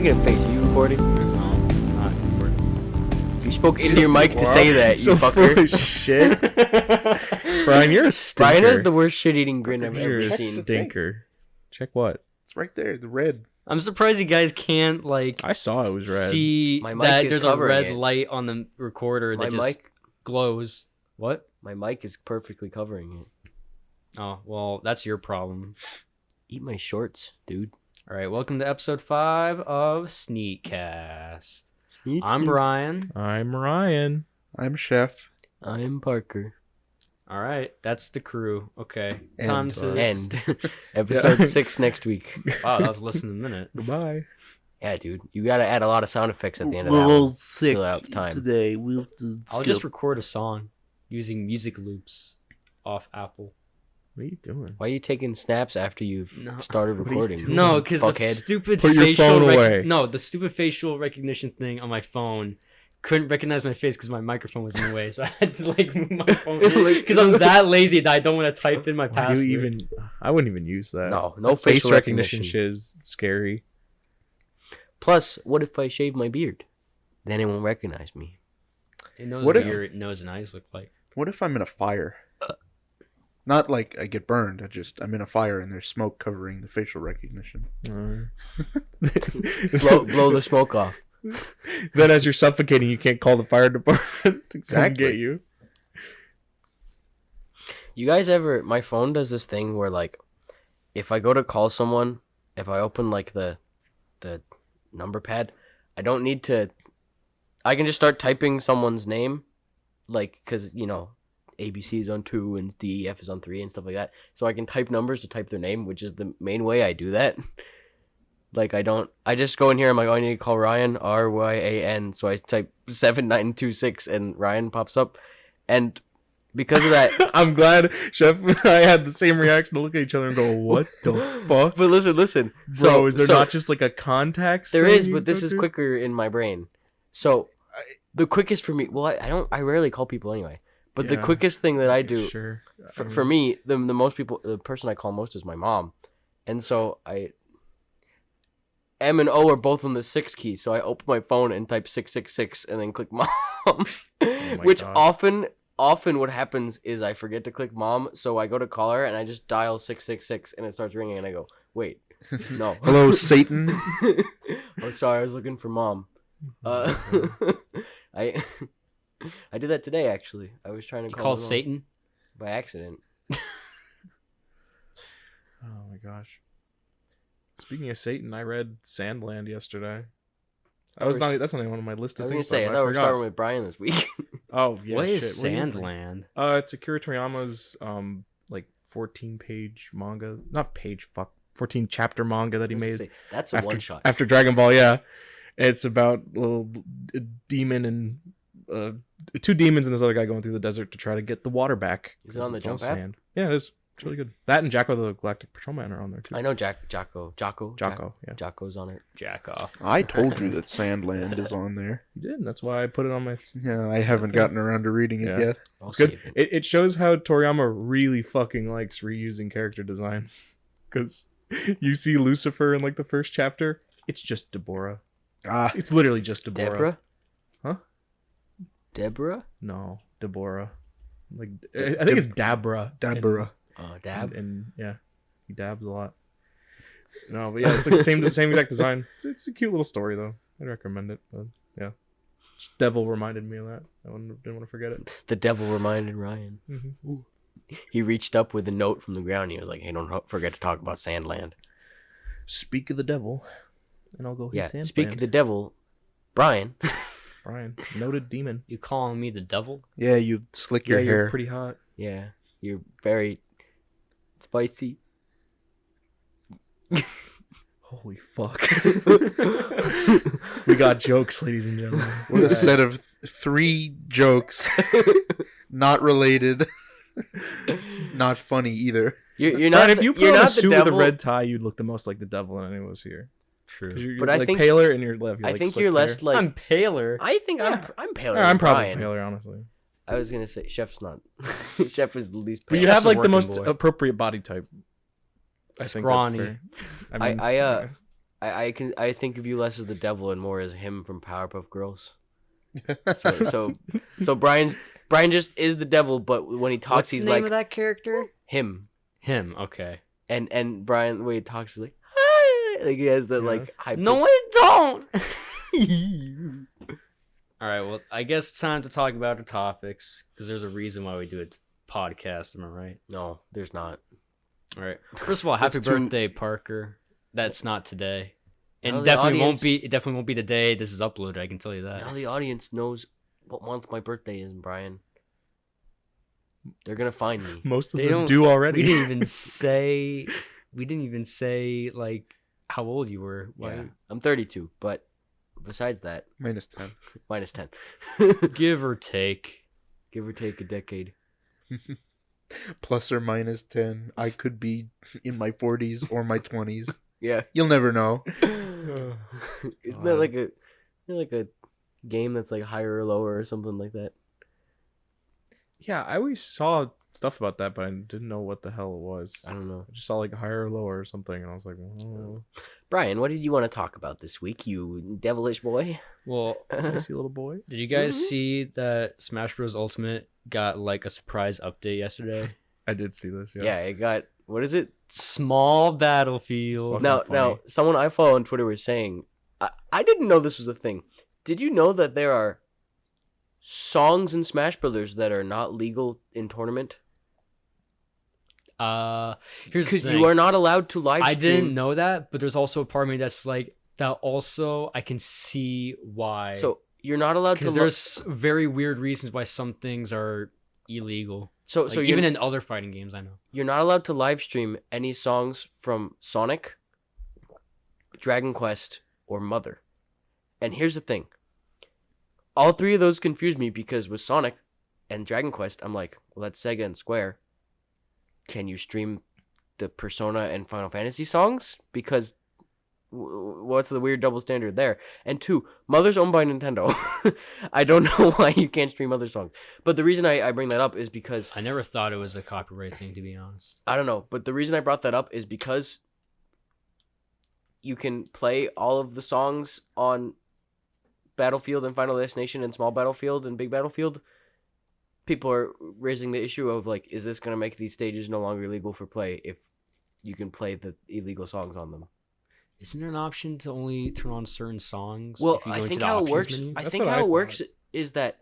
making a face. Are you recording? No, I'm not recording. You spoke into your mic to say that, you fucker. Full of shit. Brian, you're a stinker. Brian has the worst shit-eating grin I've You're ever a seen. stinker. Check what? It's right there, the red. I'm surprised you guys can't I saw it was red. see My mic that is there's a covering red it. light on the recorder My that just mic, glows. What? my mic is perfectly covering it. Oh, well, that's your problem. Eat my shorts, dude. All right, welcome to episode 5 of SneetCast. I'm Brian. I'm Ryan. I'm Chef. I'm Parker. All right, that's the crew. Okay, And, time to End. Episode 6 next week. Wow, that was less than a minute. Goodbye. Yeah, dude. You gotta add a lot of sound effects at the end of that one. sick Fill out time. today. I'll just record a song using music loops off Apple. What are you doing? Why are you taking snaps after you've No. started What are you recording? doing? No, because the Fuckhead. stupid Put your facial phone away. No, the stupid facial recognition thing on my phone couldn't recognize my face because my microphone was in the way, so I had to move my phone because I'm that lazy that I don't want to type in my Why do password. you even? I wouldn't even use that. No Face facial recognition shit is scary. Plus, what if I shave my beard? Then it won't recognize me. It knows What what if- your nose and eyes look like. What if I'm in a fire? Not like I get burned. I'm in a fire and there's smoke covering the facial recognition. Blow the smoke off. Then, as you're suffocating, you can't call the fire department to come Exactly. get you. You guys ever? My phone does this thing where, like, if I go to call someone, if I open like the number pad, I don't need to. I can just start typing someone's name, like, cause ABC is on 2 and DEF is on 3 and stuff like that. So I can type numbers to type their name, which is the main way I do that. Like, I just go in here, I'm like, oh, I need to call Ryan, RYAN. So I type 7926 and Ryan pops up. And because of that. I'm glad Chef and I had the same reaction to look at each other and go, what the fuck? But listen. Bro, is there not just like a contacts There thing is, you but this go is to? quicker in my brain. So the quickest for me, well, I rarely call people anyway. But the Yeah. quickest thing that I do Sure. for me, the person I call most is my mom. And so M and O are both on the 6 key, so I open my phone and type 666 and then click mom. Which gosh. often what happens is I forget to click mom, so I go to call her and I just dial 666 and it starts ringing and I go, wait, no. Hello, Satan. Oh, sorry, I was looking for mom. I did that today, actually. I was trying to call Call my mom Satan. by accident. Oh my gosh. Speaking of Satan, I read Sandland yesterday. That's not even on my list I of was gonna things. say, I but thought we were forgot. starting with Brian this week. Oh yeah. What is shit. What do you think? Sandland? It's Akira Toriyama's like 14-page manga, not page, 14 chapter manga that he I was gonna made say, that's a after one shot. after Dragon Ball. Yeah, it's about a demon and 2 demons and this other guy going through the desert to try to get the water back. Is it on the It's all Jump app? sand. Yeah, it is. It's really good. That and Jacko the Galactic Patrolman are on there too. I know Jocko, yeah. Jocko's on it. Jack off. I told you that Sandland is on there. You did. That's why I put it on my. Yeah, I haven't gotten around to reading it Yeah. yet. I'll It's good. save it. It shows how Toriyama really fucking likes reusing character designs. Because you see Lucifer in like the first chapter, it's just Deborah. Ah, It's literally just Deborah. Deborah? Huh? Deborah? No, Deborah. Like I think it's Dabra. Dabura. Dab? And yeah, he dabs a lot. No, but yeah, it's like the same exact design. It's a cute little story though. I'd recommend it. But yeah, just Devil reminded me of that. Didn't want to forget it. The devil reminded Ryan. Mm-hmm. He reached up with a note from the ground. He was like, hey, don't forget to talk about Sandland. Speak of the devil, and I'll go. Yeah, speak of the devil. Brian. Brian, noted demon. You calling me the devil? Yeah, you slick your You're hair. pretty hot. Yeah, you're very spicy. Holy fuck. We got jokes, ladies and gentlemen. What a set of 3 jokes. Not related. Not funny either. You're Not not. if you put you're on a not the suit with a devil. red tie, you'd look the most like the devil than anyone was here. True. 'Cause you're But I like think- paler and you're left. I think you're less like. I'm paler. I think Yeah. I'm paler. Yeah, I'm than probably Brian. paler, honestly. I was gonna say Chef's not. Chef is the least. But pale. you Chef's have a like the working most boy. appropriate body type. I think Scrawny. that's fair. I I think of you less as the devil and more as him from Powerpuff Girls. So Brian just is the devil, but when he talks, What's he's the name like of that character? him. Him. Okay. And Brian, when he talks, he's like, "Hi!" Like he has that like high. No, I don't. All right. Well, I guess it's time to talk about the topics because there's a reason why we do a podcast. Am I right? No, there's not. All right. First of all, happy It's too- birthday, Parker. That's not today, and Now the definitely audience- won't be. It definitely won't be the day this is uploaded. I can tell you that. Now the audience knows what month my birthday is, Brian. They're gonna find me. Most of They them don't- do already. We didn't even say. We didn't even say like how old you were. Why? Yeah, I'm 32, but besides that, Minus 10. minus 10, Give or take. give or take a decade. Plus or minus 10. I could be in my 40s or my 20s. Yeah. You'll never know. Isn't that like a game that's like higher or lower or something like that? Yeah, I always saw stuff about that, but I didn't know what the hell it was. I don't know. I just saw like higher or lower or something, and I was like, oh, Brian, what did you want to talk about this week, you devilish boy? Well, spicy little boy. did you guys see that Smash Bros. Ultimate got like a surprise update yesterday? I did see this. Yes. Yeah, it got, what is it? Small battlefield. Fucking Now, funny. someone I follow on Twitter was saying, I didn't know this was a thing. Did you know that there are songs in Smash Brothers that are not legal in tournament? Here's the Because thing. you are not allowed to live stream. I didn't know that, but there's also a part of me that's like that. Also, I can see why. So you're not allowed to. because there's very weird reasons why some things are illegal. So Like, so even you're, in other fighting games, I know. you're not allowed to live stream any songs from Sonic, Dragon Quest, or Mother. And here's the thing. All three of those confuse me because with Sonic and Dragon Quest, I'm like, well, that's Sega and Square. Can you stream the Persona and Final Fantasy songs? Because what's the weird double standard there? And two, Mother's owned by Nintendo. I don't know why you can't stream other songs. But the reason I bring that up is because, I never thought it was a copyright thing, to be honest. I don't know, but the reason I brought that up is because you can play all of the songs on Battlefield and Final Destination and Small Battlefield and Big Battlefield. People are raising the issue of like, is this going to make these stages no longer legal for play if you can play the illegal songs on them? Isn't there an option to only turn on certain songs? Well, if you go I into think the how it options works. menu? I That's think what how I it works is that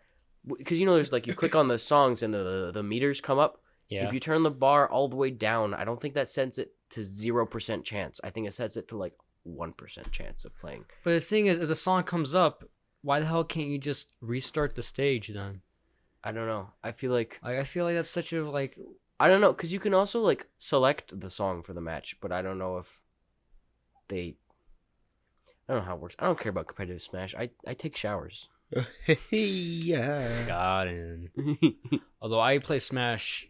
because there's like you click on the songs and the meters come up. Yeah. If you turn the bar all the way down, I don't think that sets it to 0% chance. I think it sets it to like 1% chance of playing. But the thing is, if the song comes up, why the hell can't you just restart the stage then? I don't know. I feel like Like, I feel like that's such a like. I don't know because you can also like select the song for the match, but I don't know if they. I don't know how it works. I don't care about competitive Smash. I take showers. Yeah. God, and although I play Smash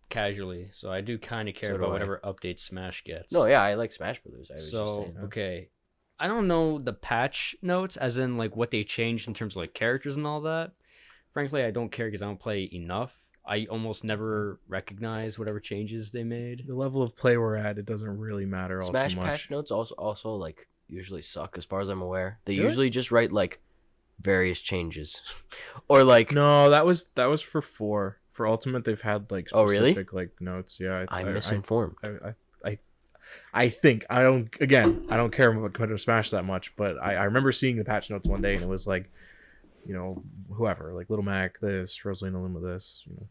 casually, so I do kind of care So do about I. whatever updates Smash gets. No, yeah, I like Smash Brothers. I was just So saying. okay, I don't know the patch notes, as in like what they changed in terms of like characters and all that. Frankly, I don't care because I don't play enough. I almost never recognize whatever changes they made. The level of play we're at, it doesn't really matter all Smash too much. patch notes also like usually suck as far as I'm aware. They Really? usually just write like various changes, or like No, that was for 4. For Ultimate, they've had like Oh, really? specific like notes. Yeah, I'm misinformed. I think I don't care about competitive Smash that much, but I remember seeing the patch notes one day and it was like, you know, whoever like Little Mac this, Rosalina Lima this, you know,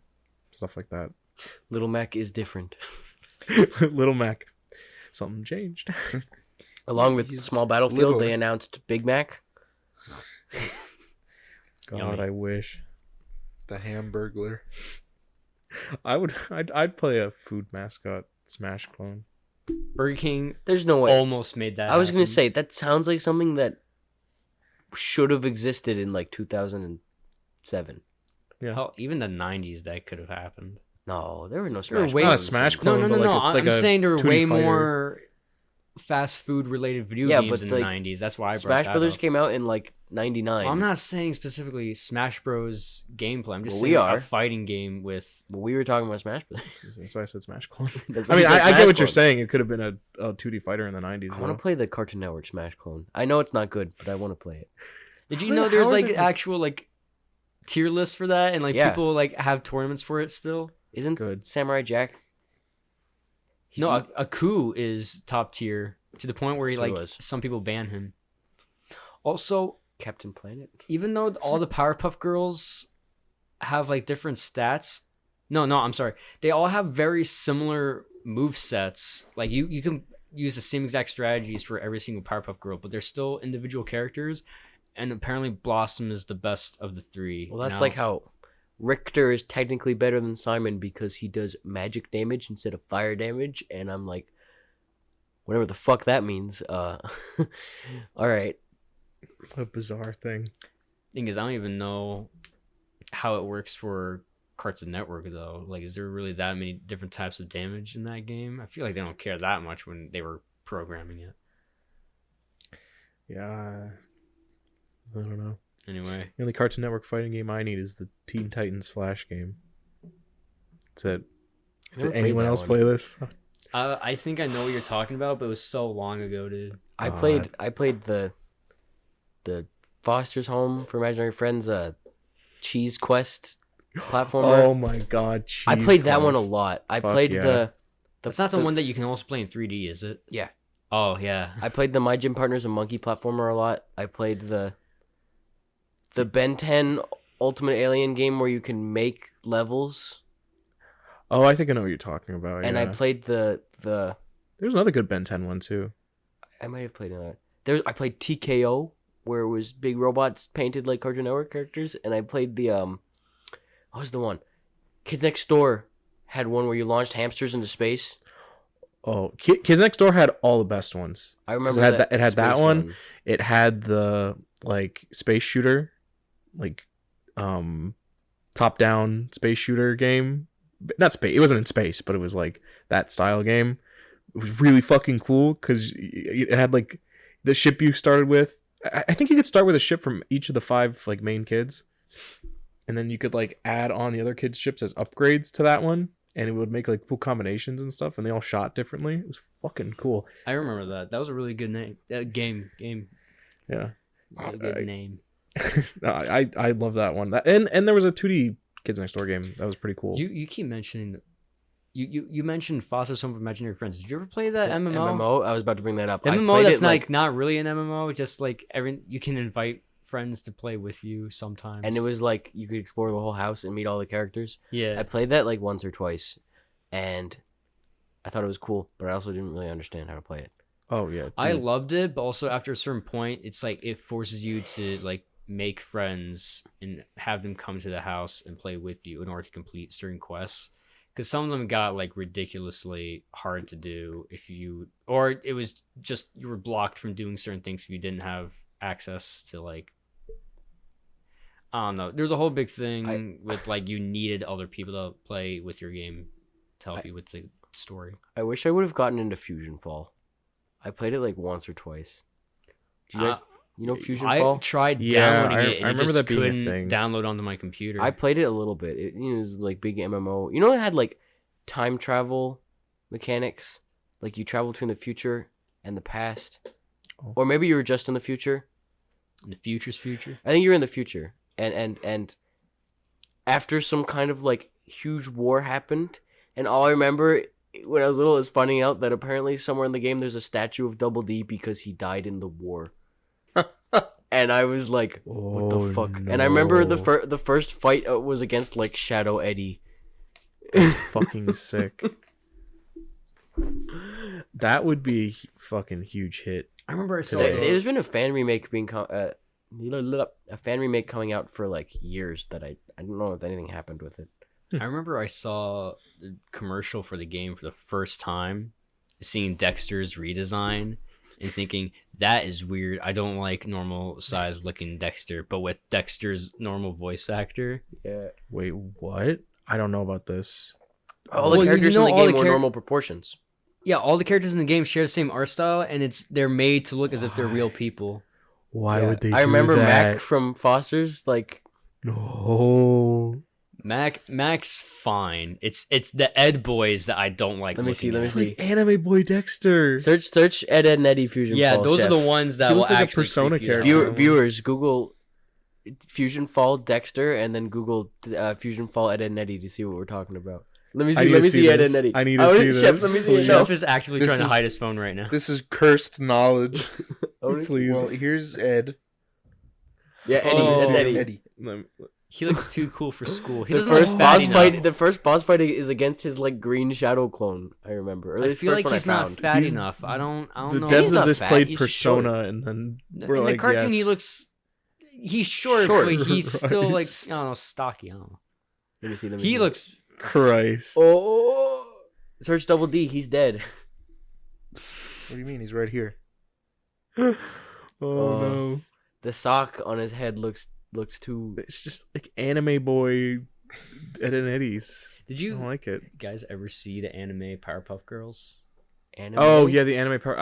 stuff like that. Little Mac is different. Little Mac, something changed. Along with He's Small Battlefield, little. they announced Big Mac. God, Yummy. I wish The Hamburglar. I'd play a food mascot Smash clone. Burger King There's no way. almost made that. I was gonna happen. say that sounds like something that should have existed in like 2007. Yeah, Hell, even the '90s that could have happened. No, there were no There were Smash. way- not a Brothers. Smash No, clone. no, but no, no. like I'm a saying there were 2D way fighter. more fast food related video Yeah, games but, in the like, '90s. That's why I brought Smash that Brothers up. came out in like 99. I'm not saying specifically Smash Bros. Gameplay. I'm just Well, saying we are. a fighting game with. But we were talking about Smash Bros. That's why I said Smash Clone. That's I what mean, he said, I Smash get what you're Clone. saying. It could have been a 2D fighter in the 90s. I want to play the Cartoon Network Smash Clone. I know it's not good, but I want to play it. Did you How- know there's how are like the- actual like tier lists for that, and like Yeah. people like have tournaments for it still? Isn't Good. Samurai Jack? No, Aku is top tier to the point where he That's what like it was. some people ban him. Also, Captain Planet. even though all the Powerpuff Girls have like different stats, no, I'm sorry, they all have very similar move sets. Like you can use the same exact strategies for every single Powerpuff Girl, but they're still individual characters. And apparently, Blossom is the best of the three. Well, that's Now- like how Richter is technically better than Simon because he does magic damage instead of fire damage, and I'm like, whatever the fuck that means. All right. A bizarre thing. thing is, I don't even know how it works for Cartoon Network though. Like, is there really that many different types of damage in that game? I feel like they don't care that much when they were programming it. Yeah. I don't know. Anyway, The only Cartoon Network fighting game I need is the Teen Titans Flash game. That's it. I never Did played anyone that else one. play this? I think I know what you're talking about, but it was so long ago, dude. I played the Foster's Home for Imaginary Friends Cheese Quest platformer. Oh my god. I played that one a Quest. lot. I Fuck played yeah. That's not the one that you can also play in 3D, is it? Yeah. Oh yeah. I played the My Gym Partner's a Monkey platformer a lot. I played the Ben 10 Ultimate Alien game where you can make levels, Oh, I think I know what you're talking about. and yeah. I played the There's another good Ben 10 one too. I might have played another. I played TKO where it was big robots painted like Cartoon Network characters, and I played the what was the one? Kids Next Door had one where you launched hamsters into space. Oh, Kids Next Door had all the best ones. I remember it had that. it had that space one. It had the like space shooter, like top down space shooter game. Not space. It wasn't in space, but it was like that style game. It was really fucking cool because it had like the ship you started with. I think you could start with a ship from each of the 5 like main kids, and then you could like add on the other kids' ships as upgrades to that one, and it would make like cool combinations and stuff, and they all shot differently. It was fucking cool. I remember that. That was a really good name. Game. Yeah. Really good name. No, I love that one. And there was a 2D Kids Next Door game that was pretty cool. You keep mentioning. You mentioned Foster's Home for Imaginary Friends. Did you ever play that MMO? MMO. I was about to bring that up. The I MMO played that's it, like, not really an MMO. Just like you can invite friends to play with you sometimes. and it was like you could explore the whole house and meet all the characters. yeah. I played that like once or twice, and I thought it was cool, but I also didn't really understand how to play it. Oh yeah. I dude. loved it, but also after a certain point, it's like it forces you to like make friends and have them come to the house and play with you in order to complete certain quests. Because some of them got like ridiculously hard to do or it was just you were blocked from doing certain things if you didn't have access to like. I don't know. There's a whole big thing with like you needed other people to play with your game to help you with the story. I wish I would have gotten into Fusion Fall. I played it like once or twice. Do you guys, you know Fusion I Fall? tried Yeah, downloading it and I I remember just that being a couldn't thing. download onto my computer. I played it a little bit. It was like big MMO. You know, it had like time travel mechanics. Like you travel between the future and the past, Oh. or maybe you were just in the future. In the future's future. I think you're in the future, and after some kind of like huge war happened, and all I remember when I was little is finding out that apparently somewhere in the game there's a statue of Double D because he died in the war. And I was like, what the Oh, fuck? And I remember no. the first fight was against like Shadow Eddie. That's fucking sick. That would be a fucking huge hit. I remember I saw Today. There's been a fan remake a fan remake coming out for like years that I don't know if anything happened with it. I remember I saw the commercial for the game for the first time, seeing Dexter's redesign and thinking that is weird. I don't like normal size looking Dexter, but with Dexter's normal voice actor. Yeah. Wait, what? I don't know about this. All the Well, you characters know in the all game the were char- normal proportions. Yeah, all the characters in the game share the same art style, and they're made to look as if they're real people. Why Yeah. would they? I remember do that? Mac from Foster's. Like, No. Mac's fine. It's the Ed boys that I don't like. Let me see, looking let me at. see. It's like Anime Boy Dexter. search Ed, Ed and Eddie Fusion Yeah, Fall. those Chef. are the ones that He will looks like a actually Persona creep you out. character. Viewers, Google Fusion Fall Dexter and then Google Fusion Fall Ed and Eddie to see what we're talking about. Let me I see. need Let to me see see Ed this. and Eddie. I need to see Chef, this, let me see please. it now. Chef is actively This trying to is- hide his phone right now. This is cursed knowledge. I wanna see- Please. Well, here's Ed. Yeah, Eddie. Oh. That's Eddie. Eddie. He looks too cool for school. He The doesn't look first fat boss enough. fight. The first boss fight is against his like green shadow clone. I remember. Or I his feel first like one he's I not found. fat He's- enough. I don't The know. devs He's of not this fat, played he's Persona, and then were In the like, cartoon, he yes. looks. He's short, Short. but he's still like Christ. I don't know, stocky. I don't know. Let me see. Let me He see. looks. Christ. Oh, search Double D. He's dead. What do you mean? He's right here. Oh no. The sock on his head looks too. It's just like Anime Boy Ed and Eddie's. Did I you don't like it. guys ever see the anime Powerpuff Girls? Anime? Oh yeah, the anime part.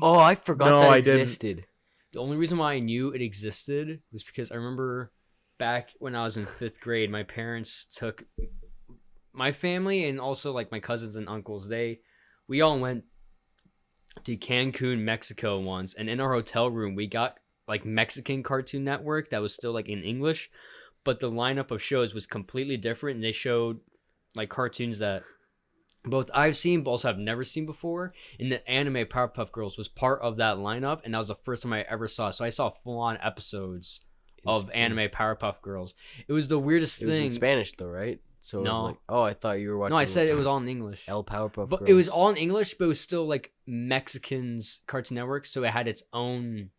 Oh, I forgot No, that I didn't. existed. The only reason why I knew it existed was because I remember back when I was in 5th grade, my parents took my family and also like my cousins and uncles. We all went to Cancun, Mexico once, and in our hotel room we got like Mexican Cartoon Network that was still like in English, but the lineup of shows was completely different, and they showed like cartoons that both I've seen but also have never seen before, and the anime Powerpuff Girls was part of that lineup, and that was the first time I ever saw it. So I saw full-on episodes of anime Powerpuff Girls. It was the weirdest It was thing. in Spanish though, right? So it No. was like, oh, I thought you were watching. No, I said it was all in English. El Powerpuff But Girls. it was all in English, but it was still like Mexicans Cartoon Network, so it had its own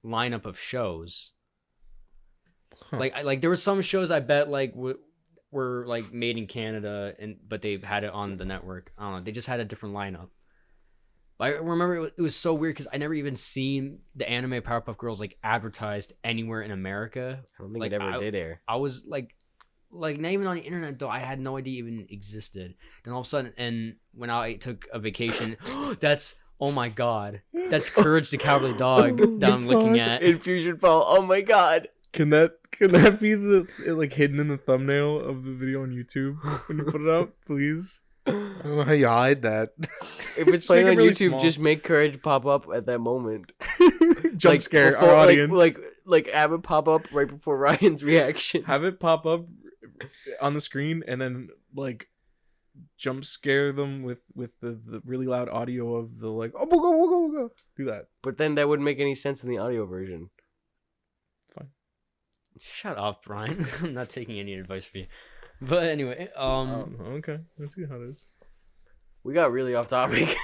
lineup of shows. Huh. Like there were some shows I bet like were like made in Canada, but they had it on the network. I don't know. They just had a different lineup. But I remember it was so weird because I never even seen the anime Powerpuff Girls like advertised anywhere in America. I don't think like, it ever did air. I was like not even on the internet though. I had no idea it even existed. Then all of a sudden, and when I took a vacation, that's oh my god, that's Courage the Cowardly Dog that I'm looking at. In Fusion Fall. Oh my god. Can that be the like hidden in the thumbnail of the video on YouTube when you put it up, please? I don't know how you hide that. If it's Just playing make it on really YouTube, small. just make Courage pop up at that moment. Jump Like, scare before- our audience. Like have it pop up right before Ryan's reaction. Have it pop up on the screen and then like jump scare them with the really loud audio of the like oh go. Do that. But then that wouldn't make any sense in the audio version. Fine. Shut up, Brian. I'm not taking any advice from you. But anyway, Okay. Let's see how it is. We got really off topic.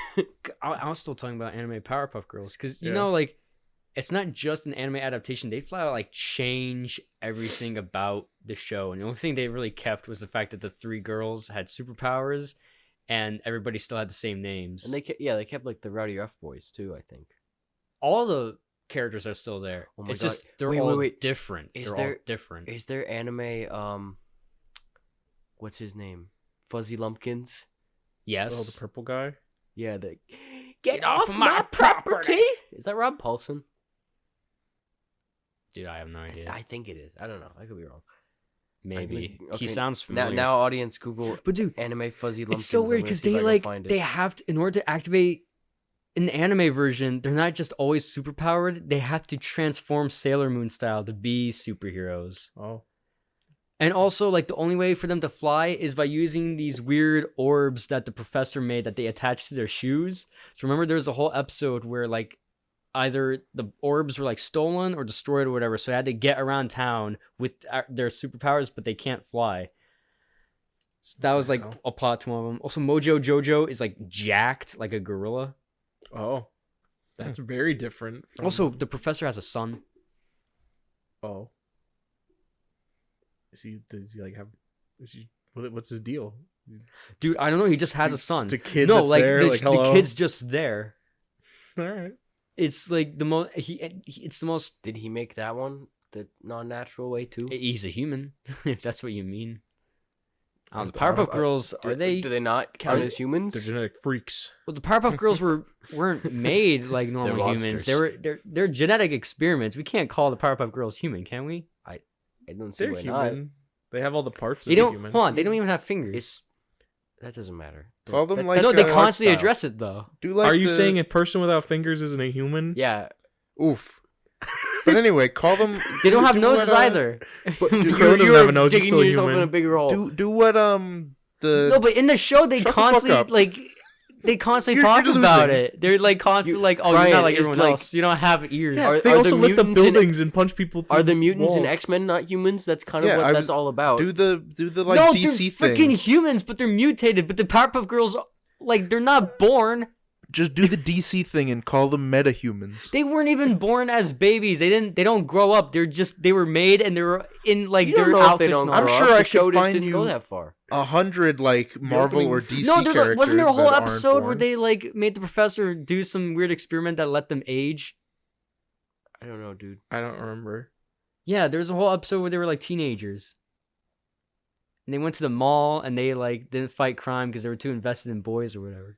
I was still talking about anime Powerpuff Girls because you Yeah. know, like, it's not just an anime adaptation. They flat out like change everything about the show, and the only thing they really kept was the fact that the 3 girls had superpowers, and everybody still had the same names. And they kept like the Rowdy Rough Boys too, I think. All the characters are still there. Oh my it's God. just they're Wait, all wait. different. Is They're there- all different. Is there anime what's his name? Fuzzy Lumpkins? Yes. Oh, the purple guy. Yeah, the Get off my property! Is that Rob Paulson? Dude, I have no idea. I think it is. I don't know. I could be wrong. Maybe Okay, he sounds familiar. Now audience Google but dude, anime Fuzzy Lumpkins. it's so I'm weird gonna because see if they I can like find it. they have to, in order to activate in the anime version, they're not just always superpowered. They have to transform Sailor Moon style to be superheroes. Oh. And also, like, the only way for them to fly is by using these weird orbs that the professor made that they attach to their shoes. So remember, there was a whole episode where, like, either the orbs were, like, stolen or destroyed or whatever. So they had to get around town with their superpowers, but they can't fly. So that was, like, a plot to one of them. Also, Mojo Jojo is, like, jacked like a gorilla. Oh. That's very different. From... Also, the professor has a son. Oh. Does he like have? What's his deal? Dude, I don't know. He just has a son. Just a kid No, that's like, there, the, like, the hello? kid's just there. All right. It's like the most. It's the most. Did he make that one the non-natural way too? He's a human, if that's what you mean. The Powerpuff Girls Do they not count as humans? They're genetic freaks. Well, the Powerpuff Girls weren't made like normal humans. monsters. They're genetic experiments. We can't call the Powerpuff Girls human, can we? I don't see They're why human. not. They have all the parts They of a don't. human. Hold on. They don't even have fingers. That doesn't matter. Call them That- like No, they art constantly style. address it though. Do like Are you the- saying a person without fingers isn't a human? Yeah. Oof. But anyway, call them. They don't have do noses what, either. Crow doesn't have a nose. He's digging still a yourself human. in a bigger hole. Do what the No, but in the show they Shut the fuck constantly up. they constantly You're talk about losing. it. They're like constantly You- like, oh, Brian, you're not like it's everyone like- else. You don't have ears. Yeah, Are- they are also the lift up mutants in- buildings and punch people through Are the mutants in walls. X-Men not humans? That's kind of Yeah, what I that's was- all about. do the like no, DC they're thing. freaking humans, but they're mutated. But the Powerpuff Girls, like, they're not born. Just do the DC thing and call them metahumans. They weren't even born as babies. They don't grow up. They were made and they were in like You don't their know if outfits. they don't and grow all I'm that. sure up. I The show could just find didn't go you that far. 100 like Marvel opening- or DC No, characters. wasn't there a whole that aren't episode where born. they like made the professor do some weird experiment that let them age? I don't know, dude. I don't remember. Yeah, there was a whole episode where they were like teenagers. And they went to the mall and they like didn't fight crime because they were too invested in boys or whatever.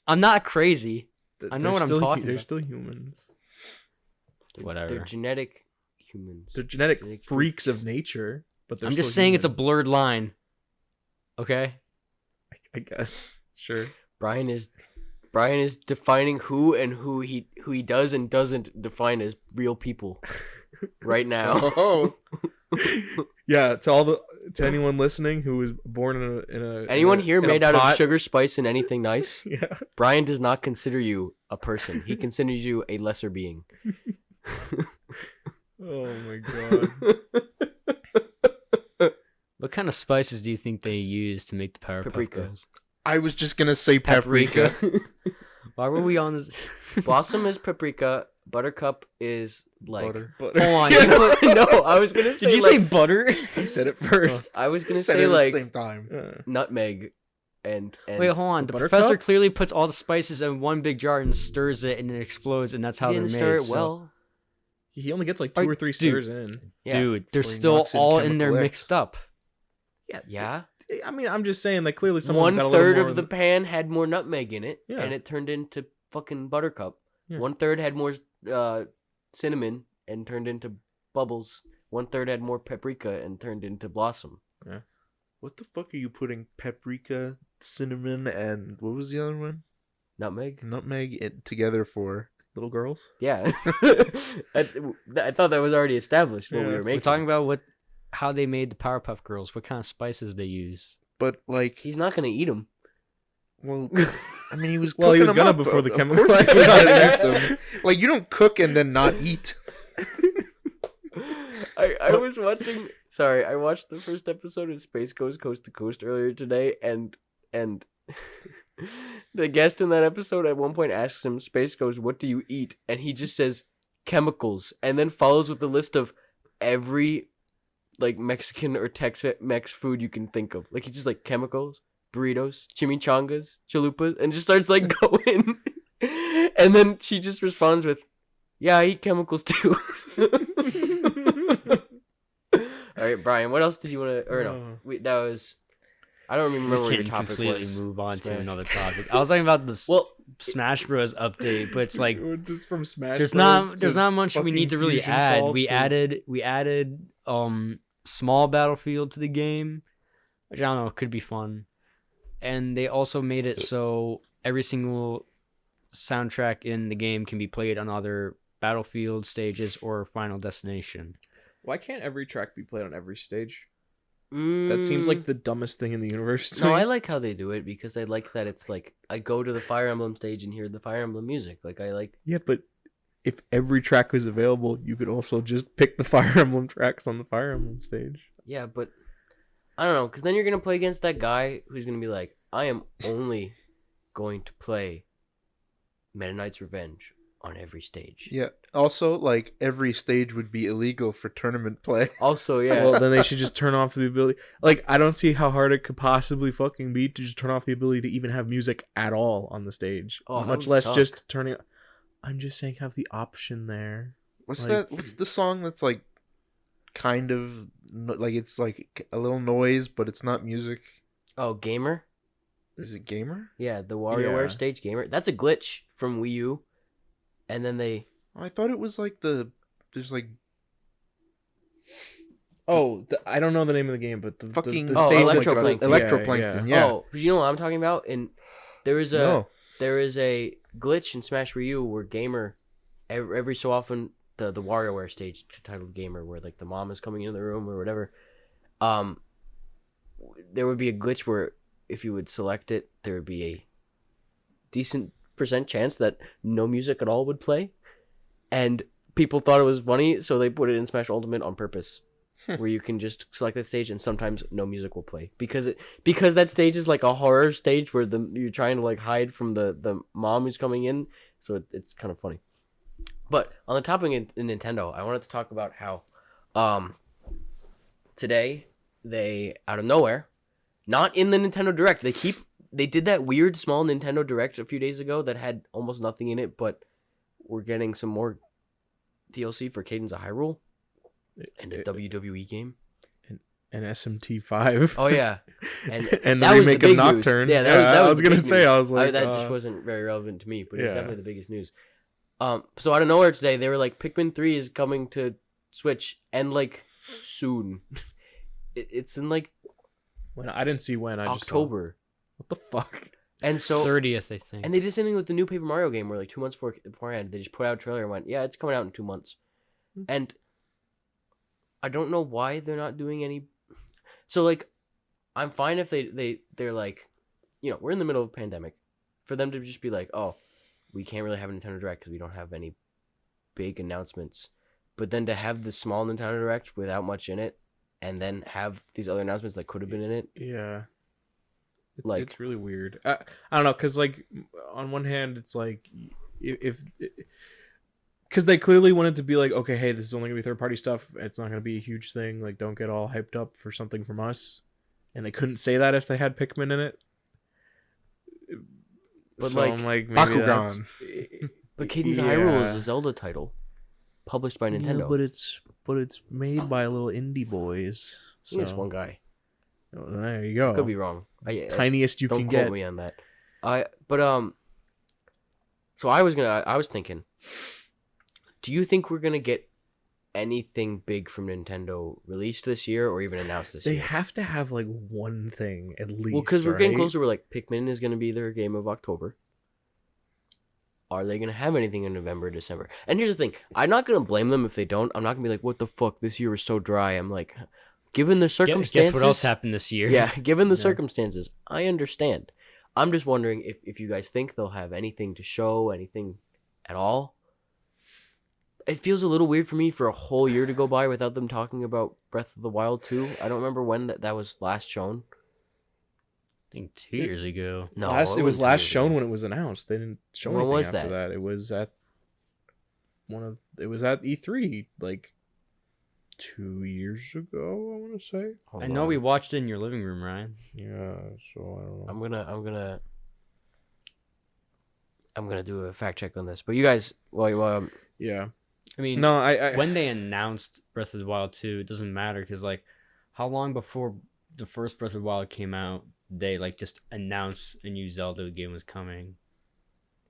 I'm not crazy. I know They're what I'm still talking They're about. still humans. Whatever. They're genetic humans. They're genetic Genetic freaks freaks. of nature, but they're I'm just still saying it's a humans. blurred line. Okay? I guess. Sure. Brian is defining who he does and doesn't define as real people right now. Oh, Yeah, to anyone listening who was born in a Anyone in a- here in a made out pot- of sugar, spice, and anything nice? Yeah. Brian does not consider you a person. He considers you a lesser being. Oh my god. What kind of spices do you think they use to make the Powerpuff Paprika. Girls? I was just gonna say paprika. Why were we on this? Blossom is paprika. Buttercup is like. Butter. Hold on. You You know- put- no, I was gonna say. Did you like, say butter? He said it first. I was gonna Said say it at like the same time. nutmeg, and Wait, hold on. The Buttercup? professor clearly puts all the spices in one big jar and stirs it, and it explodes, and that's how he they're didn't made. stir it so- well. He only gets like Are- 2 or 3 dude. stirs in. Yeah. Dude, they're Well, he still knocks in all in there chemical X. mixed up. Yeah. I mean, I'm just saying that clearly someone got a 1/3 little more of the pan had more nutmeg in it, Yeah. and it turned into fucking buttercup. Yeah. 1/3 had more cinnamon and turned into bubbles. 1/3 had more paprika and turned into blossom. What the fuck are you putting paprika, cinnamon, and what was the other one? Nutmeg. Nutmeg together for? little girls. Yeah. I thought that was already established what we Yeah. were We're making. talking about how they made the Powerpuff Girls, what kind of spices they use. But like, He's not gonna eat them. well, I mean, he was. Well, he was cooking them gonna up. before the Of chemical course he was X gonna got eat them. Like, you don't cook and then not eat. I was watching. Sorry, I watched the first episode of Space Goes Coast to Coast earlier today, and the guest in that episode at one point asks him, "Space goes, what do you eat?" And he just says chemicals, and then follows with the list of every like Mexican or Tex-Mex food you can think of. Like he's just like chemicals, burritos, chimichangas, chalupas, and just starts like going. And then she just responds with, "Yeah, I eat chemicals too." All right, Brian. What else did you want to? Or no, that was. I don't even remember what your Can topic completely was. move on to Smash. another topic. I was talking about this Well, Smash Bros update, but it's like just from Smash. there's Bros. not to much we need to fucking really Fusion add. Fault We to- added small battlefield to the game, which I don't know, could be fun. And they also made it so every single soundtrack in the game can be played on other battlefield stages or Final Destination. Why can't every track be played on every stage? That seems like the dumbest thing in the universe. To No, me. I like how they do it because I like that it's like I go to the Fire Emblem stage and hear the Fire Emblem music. Like I like. Yeah, but if every track was available, you could also just pick the Fire Emblem tracks on the Fire Emblem stage. Yeah, but I don't know, because then you're gonna play against that guy who's gonna be like, I am only going to play Meta Knight's Revenge on every stage. Yeah. Also, like, every stage would be illegal for tournament play. Also, yeah. Well, then they should just turn off the ability. Like, I don't see how hard it could possibly fucking be to just turn off the ability to even have music at all on the stage. Oh, that much would less suck. just turning. I'm just saying, have the option there. What's Like- that? What's the song that's like kind of like it's like a little noise, but it's not music. Oh, Gamer? Is it Gamer? Yeah, the WarioWare Yeah. stage Gamer. That's a glitch from Wii U. And then they... I thought it was like there's like Oh, I don't know the name of the game, but the fucking the Oh, stage Electroplankton. Electroplankton. Yeah. Oh, but you know what I'm talking about? And there is a No. there is a glitch in Smash Wii U where Gamer, every so often, the WarioWare stage titled Gamer, where like the mom is coming into the room or whatever, there would be a glitch where if you would select it, there would be a decent % chance that no music at all would play, and people thought it was funny, so they put it in Smash Ultimate on purpose. Where you can just select the stage and sometimes no music will play because that stage is like a horror stage where you're trying to like hide from the mom who's coming in, so it's kind of funny. But on the topic in Nintendo, I wanted to talk about how today they out of nowhere, not in the Nintendo Direct, they did that weird small Nintendo Direct a few days ago that had almost nothing in it, but we're getting some more DLC for Cadence of Hyrule. And a WWE game. And SMT5. Oh yeah, and and that the was the remake big of news. Nocturne. Yeah, that I was was the gonna big say, news. I was like, that just wasn't very relevant to me, but it's yeah. definitely the biggest news. So out of nowhere today, they were like, Pikmin 3 is coming to Switch, and like soon. It's in like when I didn't see when. I October. Just saw, what the fuck? And so 30th, I think. and they did something with the new Paper Mario game where like 2 months beforehand, they just put out a trailer and went, yeah, it's coming out in 2 months. And I don't know why they're not doing any. So like, I'm fine if they're like, you know, we're in the middle of a pandemic, for them to just be like, oh, we can't really have a Nintendo Direct because we don't have any big announcements. But then to have the small Nintendo Direct without much in it, and then have these other announcements that could have been in it. Yeah. It's really weird. I don't know, because like on one hand, it's like if because they clearly wanted to be like, okay, hey, this is only gonna be third party stuff. It's not gonna be a huge thing. Like, don't get all hyped up for something from us. And they couldn't say that if they had Pikmin in it. But so like, I'm like, maybe Bakugan. But Cadence of Hyrule is Yeah. a Zelda title, published by Nintendo. Yeah, but it's made by little indie boys. I think it's So one guy. oh, there you go. Could be wrong. Tiniest you Don't can quote get. me on that. So I was thinking, do you think we're gonna get anything big from Nintendo released this year or even announced this They year? have to have like one thing at least. Well, because we're getting right? closer. We're like, Pikmin is gonna be their game of October. Are they gonna have anything in November, December? And here's the thing: I'm not gonna blame them if they don't. I'm not gonna be like, "What the fuck? This year was so dry." I'm like, given the circumstances. Guess what else happened this year? Yeah, given the Yeah. circumstances, I understand. I'm just wondering if you guys think they'll have anything to show, anything at all. It feels a little weird for me for a whole year to go by without them talking about Breath of the Wild 2. I don't remember when that was last shown. I think 2 years ago. No, it was wasn't 2 last years shown ago. when it was announced. They didn't show When anything was after that? that. It was at it was at E3 like 2 years ago, I want to say. Hold I know on. we watched it in your living room, Ryan. Yeah, so I don't know. I'm gonna do a fact check on this. But you guys, Yeah. I mean, No, I when they announced Breath of the Wild 2, it doesn't matter because, like, how long before the first Breath of the Wild came out, they, like, just announced a new Zelda game was coming?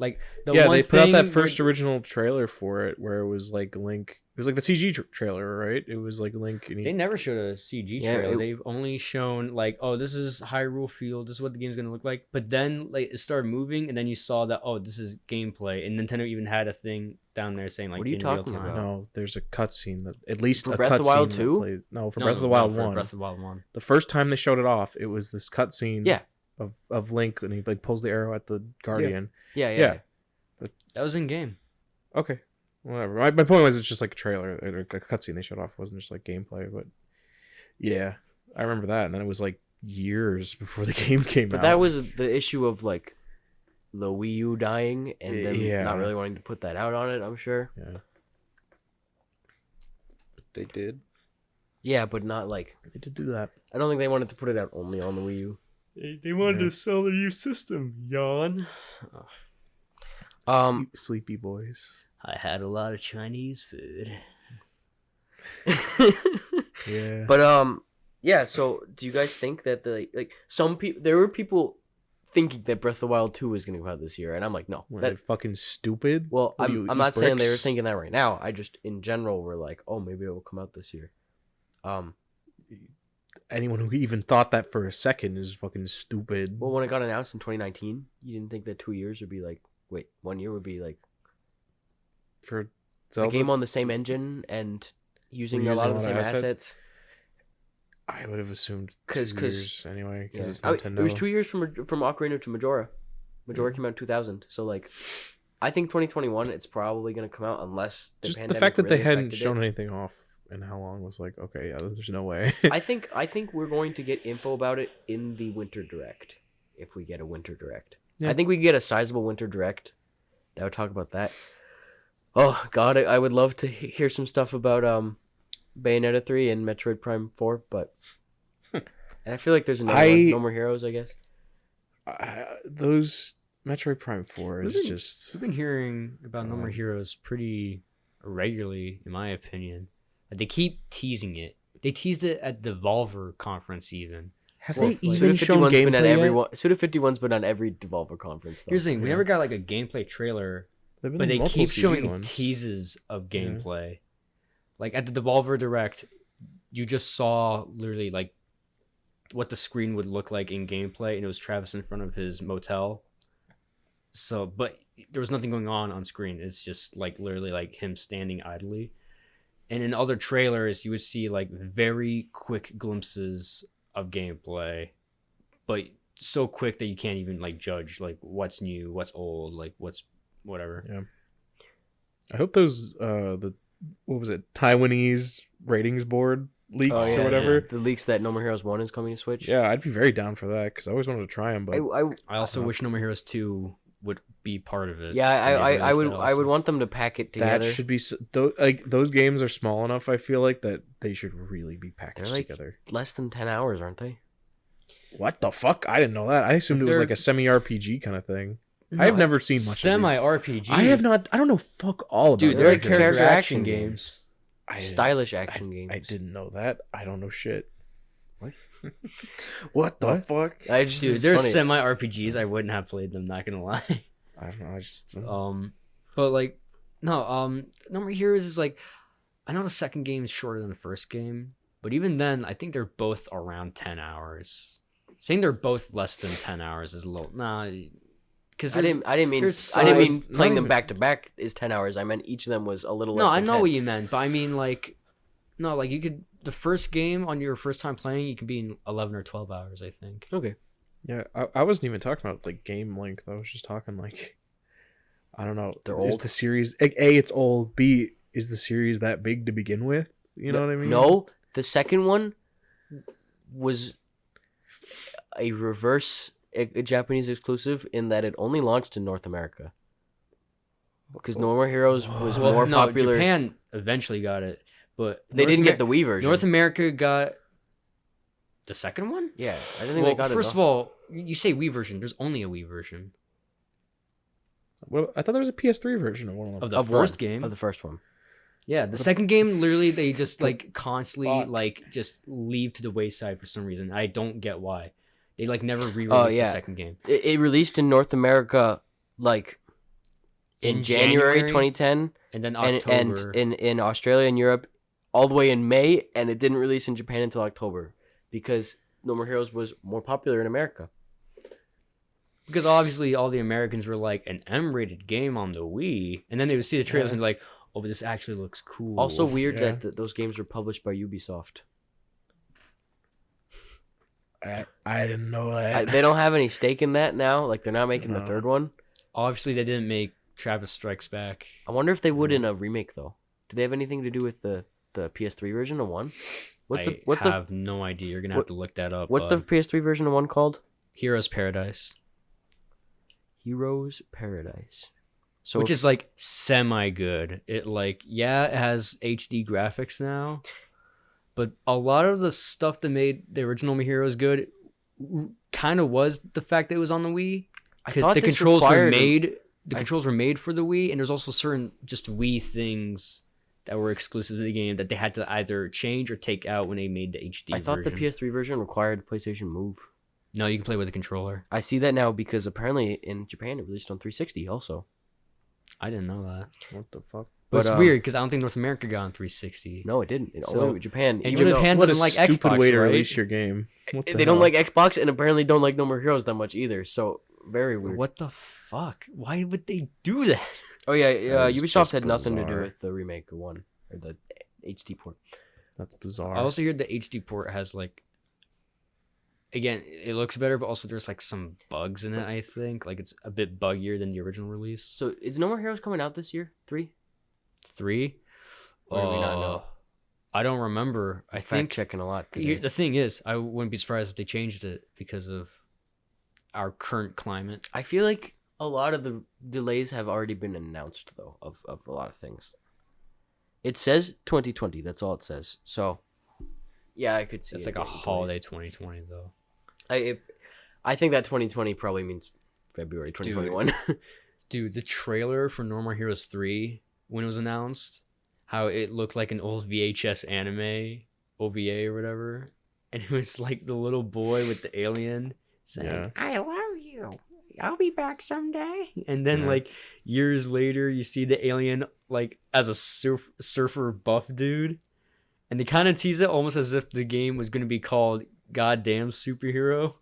Like, they put out that thing first where- original trailer for it where it was like Link. It was like the CG trailer, right? It was like Link. And They never showed a CG Yeah, trailer. it- They've only shown like, oh, this is Hyrule Field. This is what the game's gonna look like. But then like it started moving, and then you saw that this is gameplay. And Nintendo even had a thing down there saying like, What are you in real talking time. about? No, there's a cutscene that at least For a Breath of the cutscene Wild that 2? plays- No, for No, Breath of the no, Wild for 1. Breath of the Wild 1. The first time they showed it off, it was this cutscene. Yeah. Of Link, and he like pulls the arrow at the Guardian. yeah. That was in game. Okay, whatever. My point was, it's just like a trailer or a cutscene they showed off. It wasn't just like gameplay, but yeah, I remember that. And then it was like years before the game came But out. that was the issue of like the Wii U dying and them Yeah. not really wanting to put that out on it. I'm sure. Yeah, They did. Yeah, but not like they did do that. I don't think they wanted to put it out only on the Wii U. They wanted to sell their new system. Yawn. Sleepy boys. I had a lot of Chinese food. But yeah. So do you guys think that some people? There were people thinking that Breath of the Wild 2 was going to come out this year, and I'm like, no. What, are they fucking stupid? Well, What, you I'm eat not saying they were bricks? thinking that right now. I just in general were like, oh, maybe it will come out this year. Anyone who even thought that for a second is fucking stupid. Well, when it got announced in 2019, you didn't think that 2 years would be like, wait, 1 year would be like For a Zelda, game on the same engine and using a lot of the same assets. I would have assumed 2 'Cause- years anyway, because Yeah. it's I- Nintendo. It was 2 years from Ocarina to Majora. Majora came out in 2000, so like, I think 2021 it's probably gonna come out unless the Just the pandemic fact that they really hadn't affected shown it. anything off and how long was like, okay, yeah, there's no way. I think we're going to get info about it in the Winter Direct if we get a Winter Direct. Yeah. I think we could get a sizable Winter Direct that would talk about that. Oh God, I would love to hear some stuff about Bayonetta 3 and Metroid Prime 4, but and I feel like there's another one, No More Heroes, I guess. Those Metroid Prime 4 is just. We've been hearing about No More Heroes pretty regularly, in my opinion. They keep teasing it. They teased it at the Devolver conference even. Have Well, they even shown 51's been at gameplay every yet? one. Suda 51's been on every Devolver conference. Though. Here's the thing: we Yeah. never got like a gameplay trailer, They've been but in they multiple keep CG showing ones. teases of gameplay. Like at the Devolver Direct, you just saw literally like what the screen would look like in gameplay, and it was Travis in front of his motel. So, but there was nothing going on screen. It's just like literally like him standing idly. And in other trailers, you would see like very quick glimpses of gameplay, but so quick that you can't even like judge like what's new, what's old, like what's whatever. Yeah. I hope those what was it, Taiwanese ratings board leaks Oh, yeah, or whatever. The leaks that No More Heroes 1 is coming to Switch. Yeah, I'd be very down for that because I always wanted to try them. But I also wish No More Heroes 2 would be part of it. Yeah, I would also. want them to pack it together. that should be like those games are small enough. I feel like that they should really be packaged They're like together. less than 10 hours, aren't they? What the fuck? I didn't know that. I assumed it was They're- like a semi RPG kind of thing. I've never seen much. semi Of RPG. these. I have not. I don't know fuck all about. Dude, it. they're like They're like character character action action games. I didn't- Stylish action games. I didn't know that. I don't know shit. What the What? fuck? I just Dude, it's there's funny. semi RPGs. I wouldn't have played them. Not gonna lie. I don't know. I just. But like, no. No More Heroes is like, I know the second game is shorter than the first game, but even then, I think they're both around 10 hours. Saying they're both less than 10 hours is a little because I didn't mean there's I didn't mean sides- playing not them even- back to back is 10 hours. I meant each of them was a little less No, I than know 10. what you meant, but I mean like, no, like you could the first game on your first time playing, you could be in 11 or 12 hours, I think. Okay. Yeah, I wasn't even talking about like game length. I was just talking like, I don't know. They're Is old. the series A? It's old. B, is the series that big to begin with? You know what I mean? No, the second one was a reverse a Japanese exclusive in that it only launched in North America. Because No More Heroes was more popular. Japan eventually got it, but They North didn't Amer- get the Wii version. North America got the second one. Yeah, I didn't think Well, they got it. first of all, you say Wii version. There's only a Wii version Well, I thought there was a PS3 version of one of them. of the Of first one, game. of the first one. Yeah, the second game, literally, they just like constantly Fuck. like just leave to the wayside for some reason. I don't get why. They like never re-released Oh, the yeah. second game. It released in North America like in January 2010, and then and October. in Australia and Europe all the way in May, and it didn't release in Japan until October because No More Heroes was more popular in America. Because obviously all the Americans were like an M-rated game on the Wii, and then they would see the trailers Yeah. and be like, "Oh, but this actually looks cool." Also weird Yeah. that those games were published by Ubisoft. I didn't know that. They don't have any stake in that now. Like they're not making the No. third one. obviously they didn't make Travis Strikes Back. I wonder if they would in a remake though. Do they have anything to do with the PS3 version of one? What's I the have no idea. You're gonna have to look that up. what's the PS3 version of one called? Heroes Paradise, Heroes Paradise. So which is like semi good. It like it has HD graphics now, but a lot of the stuff that made the original My Heroes good kind of was the fact that it was on the Wii, I because thought the this controls were required- made. The controls were made for the Wii, and there's also certain just Wii things that were exclusive to the game that they had to either change or take out when they made the HD I thought the version. PS3 version required PlayStation Move. No, you can play with a controller. I see that now because apparently in Japan it released on 360 also. I didn't know that. What the fuck? But it's But, weird because I don't think North America got on 360. No, it didn't. It So- only Japan. and even though Japan What doesn't a like stupid Xbox, way to right? release your game. What the they don't hell? like Xbox and apparently don't like No More Heroes that much either. So very weird. What the fuck? Why would they do that? Oh yeah, That is Ubisoft just had nothing to do bizarre. with the remake of 1 or the HD port. That's bizarre. I also heard the HD port has like, again, it looks better, but also there's like some bugs in it. I think like it's a bit buggier than the original release. So is No More Heroes coming out this year? 3? 3. Or do we not know? I don't remember. I think checking a lot. the thing is, I wouldn't be surprised if they changed it because of our current climate. I feel like a lot of the delays have already been announced though of a lot of things. It says 2020. That's all it says. So yeah, I could see. It's it like a getting delayed. holiday 2020 though. I think that 2020 probably means February 2021. Dude, the trailer for No More Heroes 3 when it was announced, how it looked like an old VHS anime, OVA or whatever, and it was like the little boy with the alien saying, Yeah. "I love you. I'll be back someday." And then Yeah. like years later, you see the alien like as a surfer buff dude, and they kind of tease it almost as if the game was going to be called Goddamn Superhero.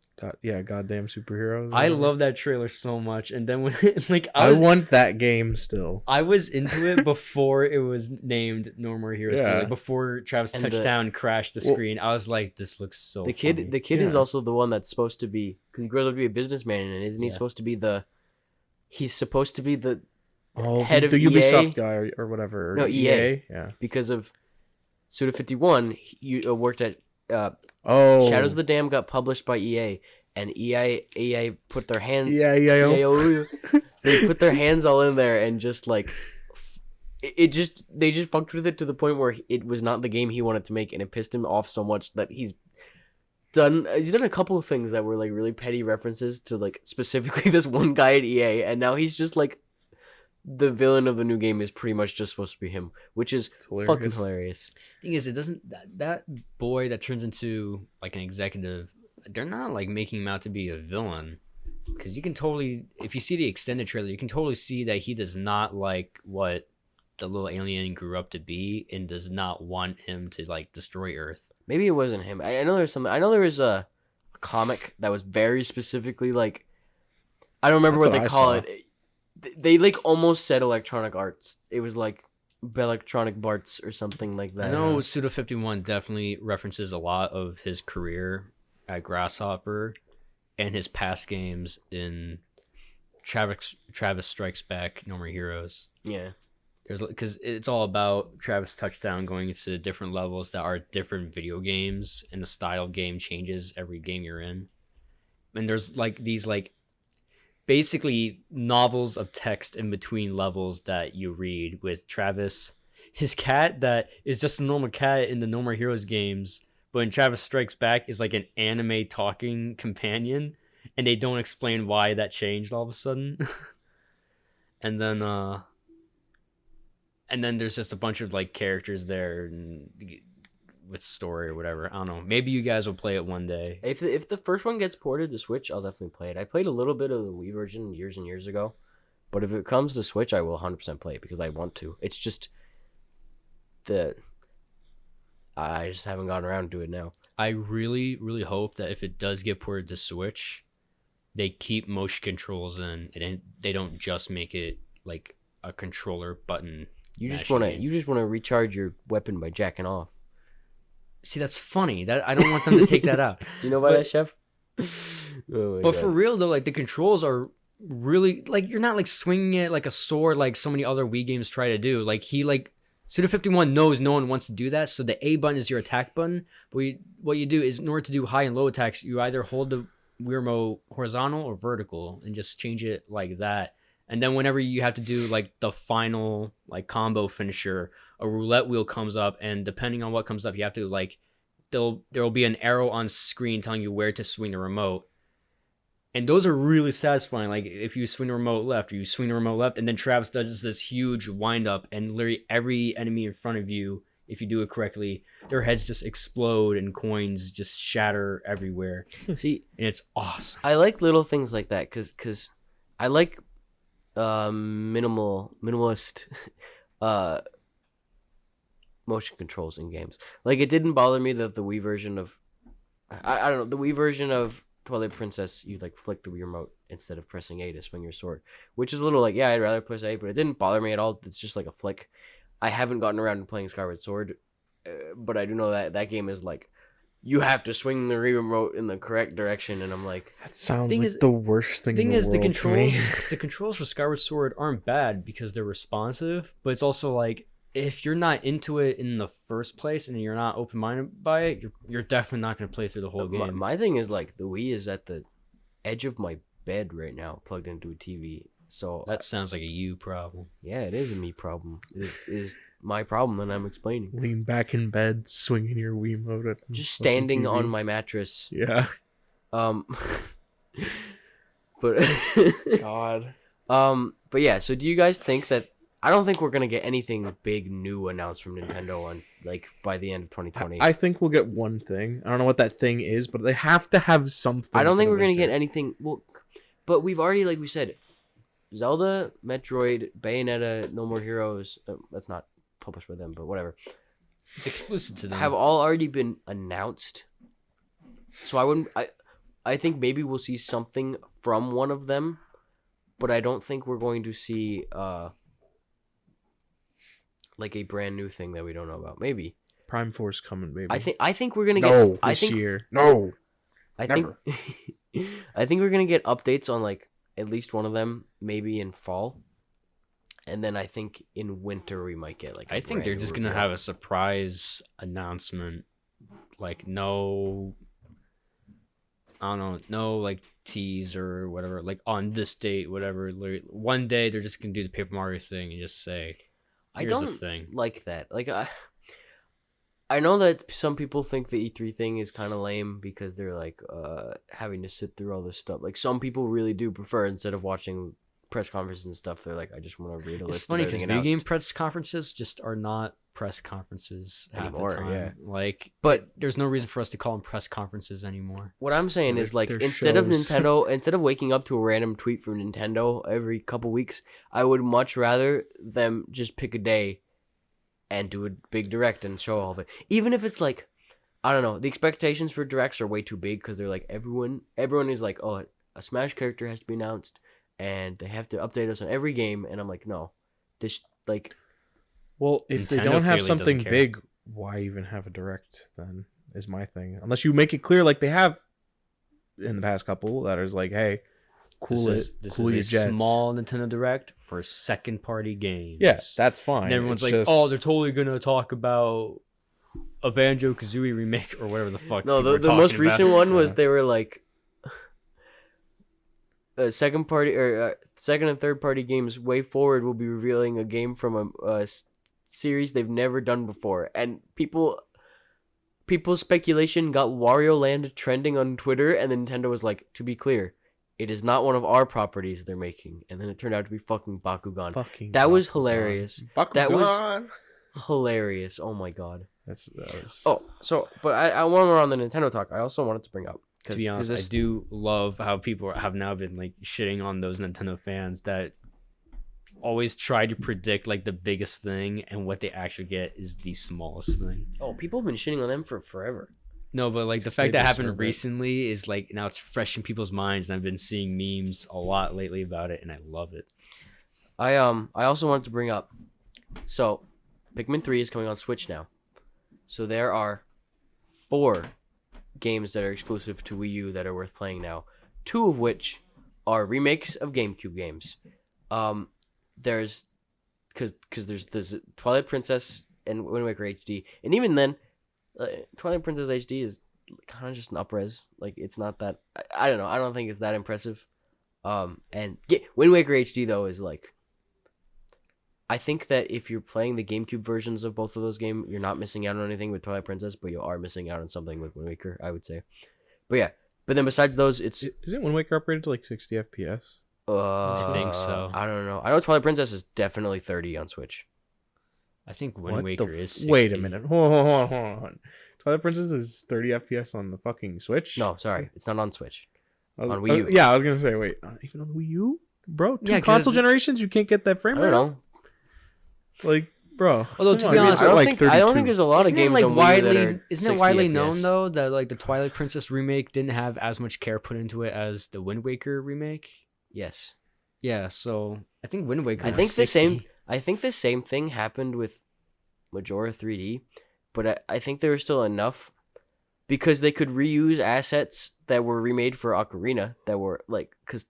Goddamn superheroes. I love that trailer so much, and then when like I want that game still. I was into it before it was named No More Heroes 2. Yeah. Like before Travis And the- crashed crashed the Well, screen. I was like, this looks so the kid funny. is Yeah. also the one that's supposed to be, because he grows up to be a businessman, and isn't he Yeah. supposed to be he's supposed to be the Oh, head of the EA? Ubisoft guy or whatever. No, EA. Yeah. because of Suda 51. You worked at Oh. Shadows of the Dam got published by EA, and EA put their hands. Yeah. They put their hands all in there and just like they just fucked with it to the point where it was not the game he wanted to make, and it pissed him off so much that he's done a couple of things that were like really petty references to like specifically this one guy at EA, and now he's just like the villain of the new game is pretty much just supposed to be him, which is fucking hilarious. Thing is, it doesn't that boy that turns into like an executive. They're not like making him out to be a villain, because you can totally, if you see the extended trailer, you can totally see that he does not like what the little alien grew up to be, and does not want him to like destroy Earth. Maybe it wasn't him. I know there's some. I know there was a comic that was very specifically like. I don't remember That's what what they I call saw. it. They like almost said Electronic Arts. It was like Electronic Barts or something like that. I know Suda 51 definitely references a lot of his career at Grasshopper and his past games in Travis Strikes Back, No More Heroes. Yeah. There's because it's all about Travis Touchdown going into different levels that are different video games, and the style of game changes every game you're in. And there's like these like basically novels of text in between levels that you read with Travis, his cat that is just a normal cat in the No More Heroes games, but in Travis Strikes Back is like an anime talking companion, and they don't explain why that changed all of a sudden. and then there's just a bunch of like characters there and with story or whatever. I don't know. Maybe you guys will play it one day. If the first one gets ported to Switch, I'll definitely play it. I played a little bit of the Wii version years and years ago, but if it comes to Switch, I will 100% play it because I want to. It's just I just haven't gotten around to it now. I really, really hope that if it does get ported to Switch, they keep motion controls in, and they don't just make it like a controller button. You just mashing want to game. you just want to recharge your weapon by jacking off. See, that's funny. That I don't want them to take that out. Do you know about But- that, Chef? Oh my But God. for real though, like the controls are really like you're not like swinging it like a sword like so many other Wii games try to do. Like Suda 51 knows no one wants to do that, so the A button is your attack button. But what you do is in order to do high and low attacks, you either hold the Wii remote horizontal or vertical and just change it like that. And then whenever you have to do like the final like combo finisher, a roulette wheel comes up, and depending on what comes up, you have to like there will be an arrow on screen telling you where to swing the remote. And those are really satisfying. Like if you swing the remote left, or you swing the remote left, and then Travis does this huge wind up, and literally every enemy in front of you, if you do it correctly, their heads just explode and coins just shatter everywhere. See, And it's awesome. I like little things like that because I like minimalist motion controls in games. Like it didn't bother me that the Wii version of I don't know, the Wii version of Twilight Princess, you like flick the Wii remote instead of pressing A to swing your sword, which is a little like, yeah, I'd rather press A, but it didn't bother me at all. It's just like a flick. I haven't gotten around to playing Skyward Sword, but I do know that that game is like, you have to swing the Wii remote in the correct direction, and I'm like, That sounds Thing like is- the worst thing. Thing in the is, the world to me. controls for Skyward Sword aren't bad because they're responsive, but it's also like if you're not into it in the first place and you're not open minded by it, you're definitely not going to play through the whole game. my thing is like the Wii is at the edge of my bed right now, plugged into a TV. So That sounds like a you problem. yeah, it is a me problem. It is my problem, and I'm explaining. Lean back in bed, swinging your Wiimote at Just fucking standing TV. on my mattress. Yeah. But God. but yeah. So do you guys think that? I don't think we're gonna get anything big new announced from Nintendo on like by the end of 2020. I think we'll get one thing. I don't know what that thing is, but they have to have something. I don't for think the we're gonna winter. get anything. Well, but we've already, like we said, Zelda, Metroid, Bayonetta, No More Heroes. That's not published by them, but whatever. It's exclusive to them. Have all already been announced. So I wouldn't. I think maybe we'll see something from one of them, but I don't think we're going to see like a brand new thing that we don't know about. Maybe. Prime Force coming, baby. I think we're gonna get. no, I this think year. No. I Never. think I think we're gonna get updates on like at least one of them, maybe in fall, and then I think in winter we might get like. I think they're just gonna have a surprise announcement, like no, I don't know, no like tease or whatever, like on this date, whatever. Literally, one day they're just gonna do the Paper Mario thing and just say, I "Here's don't the thing." like that. Like I know that some people think the E3 thing is kind of lame because they're like having to sit through all this stuff. Like some people really do prefer, instead of watching press conferences and stuff, they're like, I just want to read a It's list funny of because everything video game announced. press conferences just are not press conferences Anymore, half the time. yeah. Like, But there's no reason for us to call them press conferences anymore. what I'm saying They're- is like, they're instead of shows. Nintendo, instead of waking up to a random tweet from Nintendo every couple weeks, I would much rather them just pick a day and do a big direct and show all of it. Even if it's like, I don't know, the expectations for directs are way too big because they're like, everyone is like, oh, a Smash character has to be announced and they have to update us on every game, and I'm like, no, this like, Well, if they Nintendo don't have clearly something doesn't care. big, why even have a direct then? Is my thing. Unless you make it clear, like they have in the past couple, that is like, hey, cool This it, is cool your a jets. small Nintendo Direct for second party games. Yes, that's fine. And everyone's It's like, just- oh, they're totally gonna talk about a Banjo Kazooie remake or whatever the fuck. no, people are the most talking about. recent one was Yeah. they were like, second and third party games way forward will be revealing a game from a series they've never done before, and people's speculation got Wario Land trending on Twitter, and then Nintendo was like, to be clear, it is not one of our properties they're making, and then it turned out to be fucking Bakugan. fucking That was Bakugan. hilarious. Bakugan. That was- Hilarious. Oh my god. That was. Oh, so but I want more on the Nintendo talk. I also wanted to bring up, To be honest, I do love how people have now been like shitting on those Nintendo fans that always try to predict like the biggest thing, and what they actually get is the smallest thing. Oh, people have been shitting on them for forever. No, but like the They fact that deserve happened it. recently is like now it's fresh in people's minds, and I've been seeing memes a lot lately about it, and I love it. I also wanted to bring up, so Pikmin 3 is coming on Switch now. So there are 4 games that are exclusive to Wii U that are worth playing now. 2 of which are remakes of GameCube games. There's because there's Twilight Princess and Wind Waker HD, and even then, Twilight Princess HD is kind of just an up-res. Like it's not that. I don't know. I don't think it's that impressive. And yeah, Wind Waker HD though is like. I think that if you're playing the GameCube versions of both of those games, you're not missing out on anything with Twilight Princess, but you are missing out on something with Wind Waker, I would say. But yeah, But then besides those, it's Isn't Wind Waker upgraded to like 60 FPS? I think so. I don't know. I know Twilight Princess is definitely 30 on Switch. I think Wind What Waker the is 60. Wait a minute. Hold on. Twilight Princess is 30 FPS on the fucking Switch? No, sorry, it's not on Switch. On Wii U. Yeah, I was gonna say, wait, even on the Wii U? Bro, two Yeah, 'cause console it's- generations, you can't get that frame I rate? don't know. Like, bro. Although, come to on, be man. honest, I don't like think I don't 32. think there's a lot Isn't of it games like on Wii U widely? that are Isn't it 60 widely FPS. known though that like the Twilight Princess remake didn't have as much care put into it as the Wind Waker remake? Yes. Yeah, so I think Wind Waker. I was think the 60. same. I think the same thing happened with Majora 3D, but I think there was still enough because they could reuse assets that were remade for Ocarina that were like because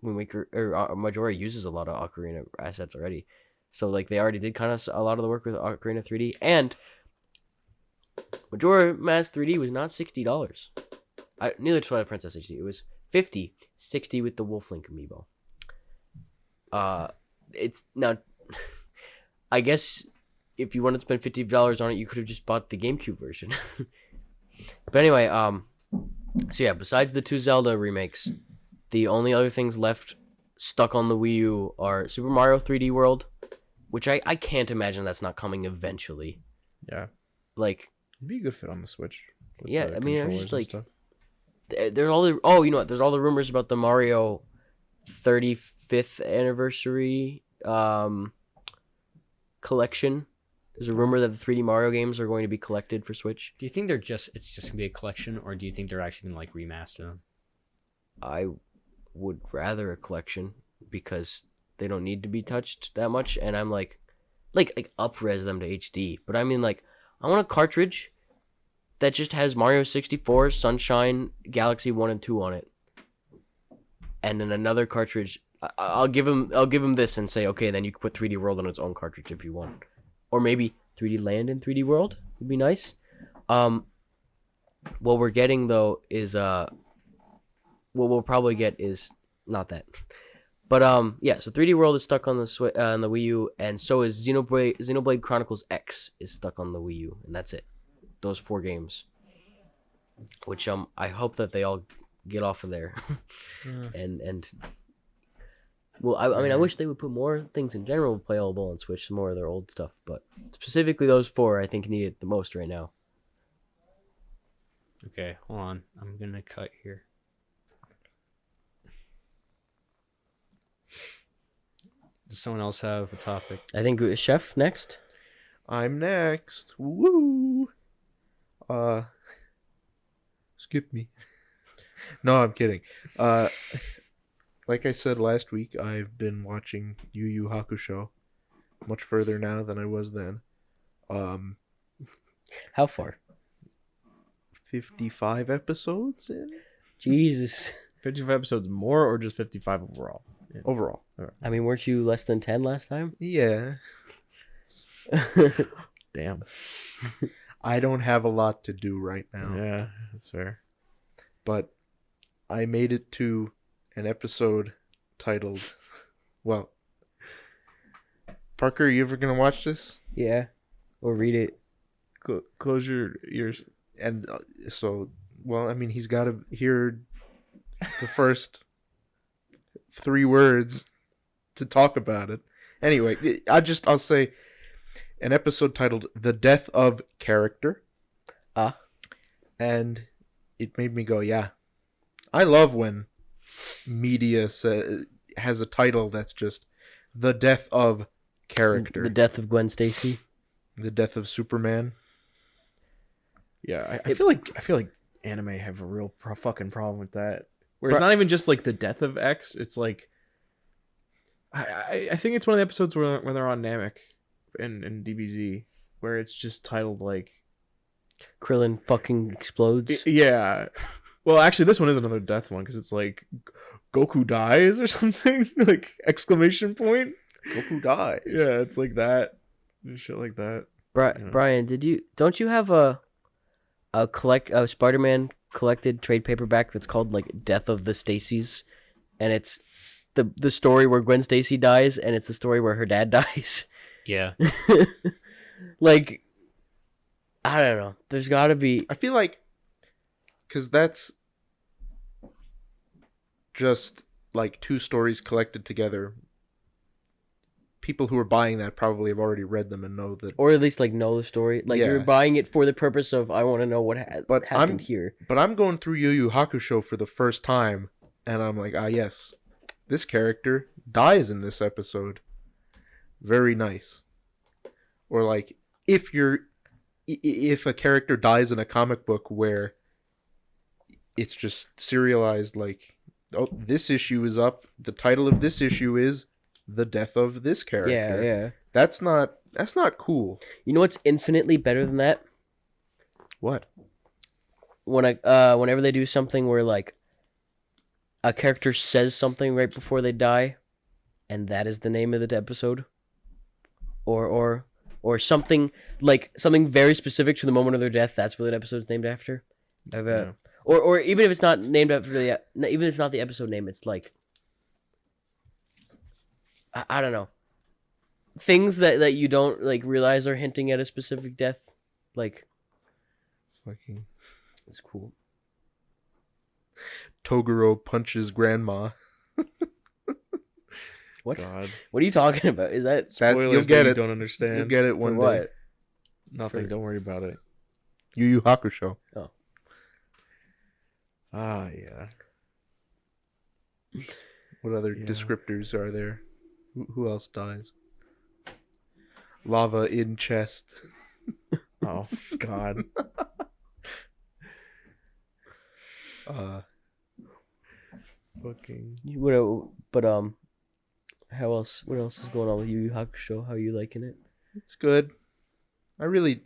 Wind Waker or Majora uses a lot of Ocarina assets already, so like they already did kind of a lot of the work with Ocarina 3D, and Majora Mask 3D was not $60. Neither Twilight Princess HD. It was 50, 60 with the Wolf Link amiibo. It's now. I guess if you wanted to spend $50 on it, you could have just bought the GameCube version. But anyway, so yeah, besides the two Zelda remakes, the only other things left stuck on the Wii U are Super Mario 3D World, which I can't imagine that's not coming eventually. Yeah. Like, It'd be a good fit on the Switch. with Yeah, the I mean, I was controllers just and like- stuff. there's all the you know what? There's all the rumors about the Mario 35th anniversary collection. There's a rumor that the 3D Mario games are going to be collected for Switch. Do you think it's just gonna be a collection, or do you think they're actually gonna like remaster them? I would rather a collection because they don't need to be touched that much, and I'm like up-res them to HD. But I mean, like, I want a cartridge that just has Mario 64, Sunshine, Galaxy 1 and 2 on it, and then another cartridge. I'll give him this and say, okay, then you can put 3D World on its own cartridge if you want, or maybe 3D Land and 3D World would be nice. What we're getting though is what we'll probably get is not that. But yeah, so 3D World is stuck on the on the Wii U, and so is Xenoblade Chronicles X is stuck on the Wii U, and that's it. Those 4 games, which I hope that they all get off of there, and well, I mean, I wish they would put more things in general playable on Switch, some more of their old stuff, but specifically those 4 I think need it the most right now. Okay, hold on. I'm gonna cut here. Does someone else have a topic? I think Chef next. I'm next. Woo! Skip me. No, I'm kidding. Like I said last week, I've been watching Yu Yu Hakusho much further now than I was then. How far? 55 episodes in Jesus. 55 episodes more or just 55 overall? Yeah. overall. I mean, weren't you less than 10 last time? Yeah, Damn. I don't have a lot to do right now, Yeah, that's fair. but I made it to an episode titled, well, Parker, you ever gonna watch this? Yeah. Or read it. Close your ears. And so, well, I mean, he's got to hear the first 3 words to talk about it. Anyway, I'll say an episode titled "The Death of Character." And it made me go, yeah. I love when media has a title that's just "The Death of Character." The death of Gwen Stacy. The death of Superman. Yeah, I feel like anime have a real fucking problem with that. Where it's not even just like the death of X. It's like I think it's one of the episodes where when they're on Namek in DBZ, where it's just titled like Krillin fucking explodes. yeah. Well, actually, this one is another death one because it's like Goku dies or something like exclamation point. Goku dies. Yeah, it's like that and shit like that. Brian, don't you have a Spider-Man collected trade paperback that's called like Death of the Stacys, and it's the story where Gwen Stacy dies, and it's the story where her dad dies. Yeah. Like, I don't know. There's got to be. I feel like, because that's just like two stories collected together, people who are buying that probably have already read them and know that. Or at least like know the story. Like you're Yeah. buying it for the purpose of I want to know what But happened here. But I'm going through Yu Yu Hakusho for the first time, and I'm like, yes, this character dies in this episode. Very nice. Or like, if a character dies in a comic book where it's just serialized, like, oh, this issue is up. The title of this issue is the death of this character. Yeah, yeah. That's not cool. You know what's infinitely better than that? What? Whenever they do something where like a character says something right before they die, and that is the name of the episode, or something like something very specific to the moment of their death. That's what the episode's named after. Yeah. Or even if it's not named after even if it's not the episode name, it's like I don't know, things that you don't like realize are hinting at a specific death. Like, Fucking it's cool. Toguro punches grandma. What? God. What are you talking about? Is that That, Spoilers you'll get you it. don't understand. You'll get it for one day. what? Nothing. For- Don't worry about it. Yu Yu Hakusho. Ah, yeah. What other Yeah. descriptors are there? Who else dies? Lava in chest. Oh, God. Fucking. But how else? What else is going on with Yu Yu Hakusho? How are you liking it? It's good. I really.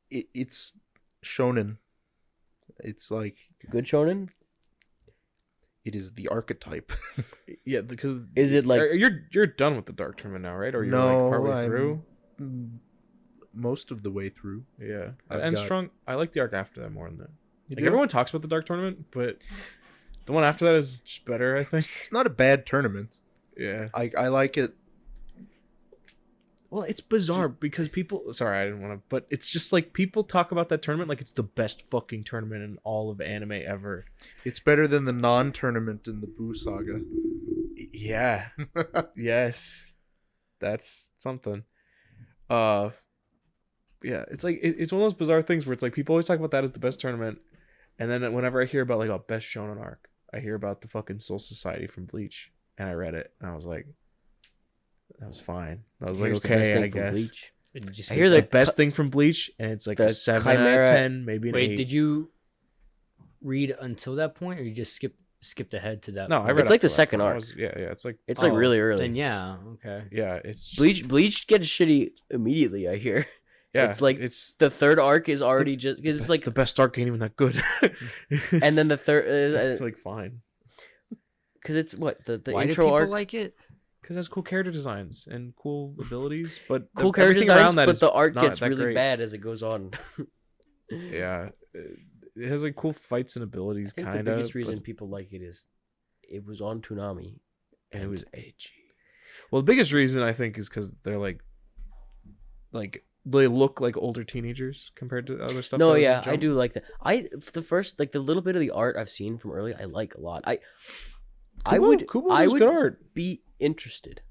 It's shonen. It's like Good shonen? it is the archetype. Yeah, because Is it like you're done with the Dark Tournament now, right? Or you're No, like partway I'm- through? Most of the way through. Yeah, I've and got- strong. I like the arc after that more than that. You Like do? everyone talks about the Dark Tournament, but the one after that is just better. I think. It's not a bad tournament. Yeah. I like it. Well, it's bizarre because people. Sorry, I didn't want to, but it's just like people talk about that tournament like it's the best fucking tournament in all of anime ever. It's better than the non-tournament in the Boo Saga. Yeah. Yes, that's something. Yeah, it's like it's one of those bizarre things where it's like people always talk about that as the best tournament, and then whenever I hear about like a best shonen arc, I hear about the fucking Soul Society from Bleach, and I read it, and I was like, that was fine. I was here's like, the best okay, thing I from guess. Bleach? Did you I skip hear The the best thing from Bleach, and it's like the a 7 Chimera- out of 10, maybe an 8. Did you read until that point, or you just skipped ahead to that? No, I point? read. It's like up to the that second point. I arc. was- yeah, it's like It's like Oh, really early. Then yeah, okay. yeah, it's just, Bleach gets shitty immediately. I hear. Yeah, it's like it's The third arc is already just because it's like, the best arc ain't even that good. and then the third it's like fine because it's what the Why do intro people arc. like it? because it has cool character designs and cool abilities, but Cool character everything designs, around that but is the art not gets that really great. bad as it goes on. Yeah, it has like cool fights and abilities, I think kind the of. biggest reason people like it is it was on Toonami. And it was edgy. Well, the biggest reason I think is because they're like they look like older teenagers compared to other stuff. No, that was in yeah, I Jump. do like that. The first like the little bit of the art I've seen from early, I like a lot. I would Kubo I was would good art. be interested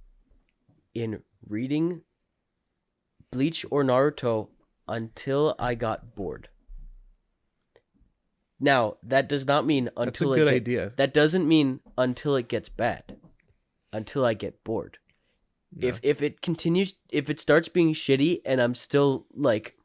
in reading Bleach or Naruto until I got bored. Now, that does not mean That's a until good idea. That doesn't mean until it gets bad. Until I get bored. Yeah. If it continues, if it starts being shitty and I'm still like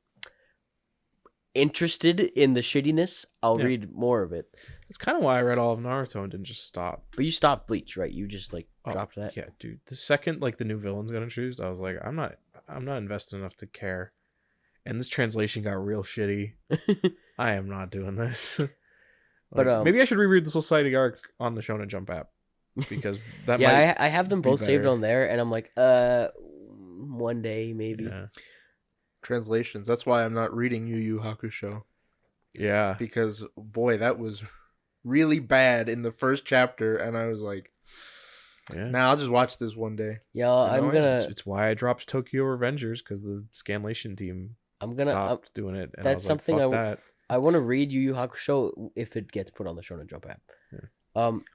interested in the shittiness, I'll Yeah. read more of it. That's kind of why I read all of Naruto and didn't just stop. But you stopped Bleach, right? You just like Oh, dropped that. Yeah, dude. The second like the new villains got introduced, I was like, I'm not invested enough to care. And this translation got real shitty. I am not doing this. But, maybe I should reread the Society arc on the Shonen Jump app because that might. Yeah, I have them be both saved better. on there, and I'm like, one day maybe. Yeah. Translations. That's why I'm not reading Yu Yu Hakusho. Yeah. Because, boy, that was really bad in the first chapter. And I was like, Yeah. nah, I'll just watch this one day. Yeah, No, It's why I dropped Tokyo Revengers because the Scanlation team I'm gonna. stopped doing it. And that's I was something like, I fuck w- that. I want to read Yu Yu Hakusho if it gets put on the Shonen Jump app.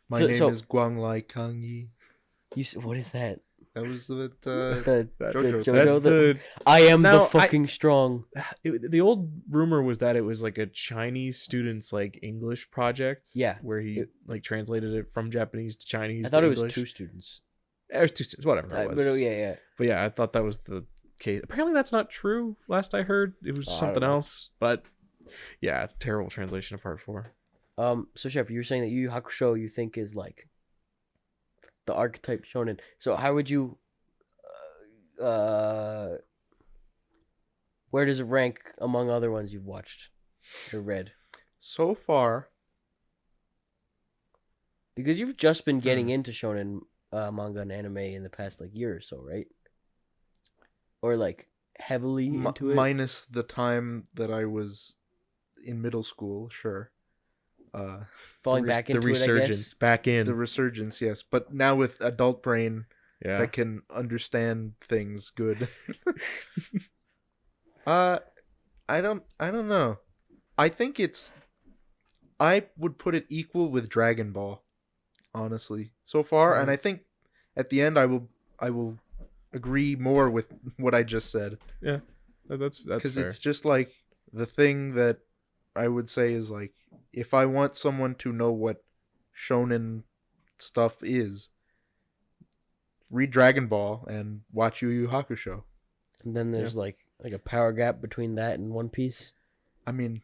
My name is Guanglai Kangyi. What is that? That was the The JoJo. JoJo. I am the fucking strong. The old rumor was that it was like a Chinese student's like English project. Yeah. Where he like translated it from Japanese to Chinese. I thought to it was English. 2 students. It was 2 students, whatever it was. But yeah. But yeah, I thought that was the case. Apparently that's not true. Last I heard, it was something else. But yeah, it's a terrible translation of part 4. So Chef, you were saying that Yu Yu Hakusho you think is like the archetype shonen. So how would you where does it rank among other ones you've watched or read? So far, Because you've just been getting into shonen manga and anime in the past like year or so, right? Or like heavily into it? minus the time that I was in middle school, sure. Falling back into the resurgence, it, I guess? back in. The resurgence, yes. But now with adult brain Yeah. that can understand things good. I don't know. I think I would put it equal with Dragon Ball, honestly, so far, and I think at the end I will agree more with what I just said. Yeah. That's Because fair. it's just like the thing that I would say is like, if I want someone to know what shonen stuff is, read Dragon Ball and watch Yu Yu Hakusho. And then there's like a power gap between that and One Piece. I mean,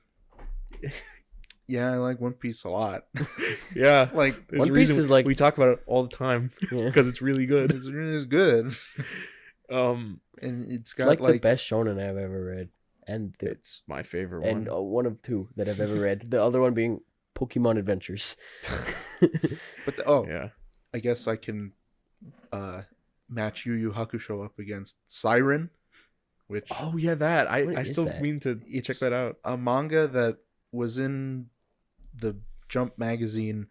yeah, I like One Piece a lot. Yeah. Like, There's One a Piece reason is like- we talk about it all the time Yeah. because it's really good. it's really good. Um, And it's It's got like, like the best shonen I've ever read. And it's my favorite one. one of 2 that I've ever read. The other one being Pokemon Adventures. but Yeah. I guess I can match Yu Yu Hakusho up against Siren, which Oh yeah, that What I is still that? mean to check It's- that out. a manga that was in the Jump magazine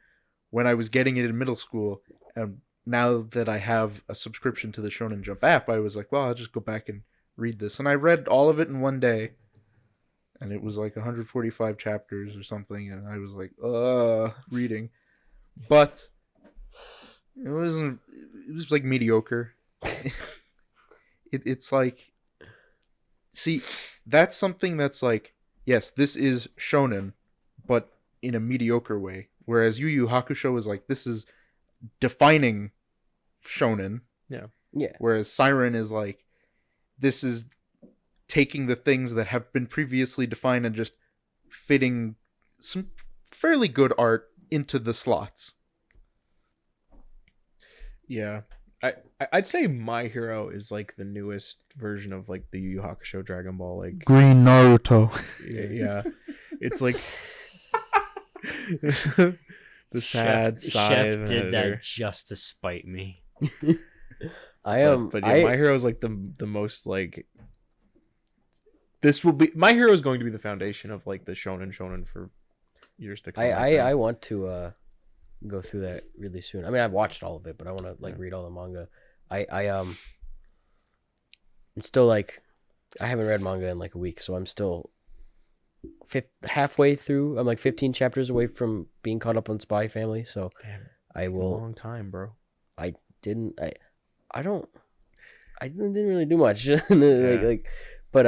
when I was getting it in middle school, and now that I have a subscription to the Shonen Jump app, I was like, well, I'll just go back and read this. And I read all of it in one day, and it was like 145 chapters or something, and I was like, reading. But it was like mediocre. It's like, see, that's something that's like, yes, this is shonen, but in a mediocre way. Whereas Yu Yu Hakusho is like, this is defining shonen. Yeah. Yeah. Whereas Siren is like, this is taking the things that have been previously defined and just fitting some fairly good art into the slots. Yeah. I'd say My Hero is like the newest version of like the Yu Yu Hakusho Dragon Ball. Like Green Naruto. yeah, it's like the sad side. Chef of did it, that or- just to spite me. I am. But yeah, My Hero is like the most like. This will be My Hero is going to be the foundation of like the shonen for years to come. I want to go through that really soon. I mean, I've watched all of it, but I want to like read all the manga. I'm still like, I haven't read manga in like a week, so I'm still halfway through. I'm like 15 chapters away from being caught up on Spy Family, so Damn, I a will. long time, bro. I didn't really do much. like, but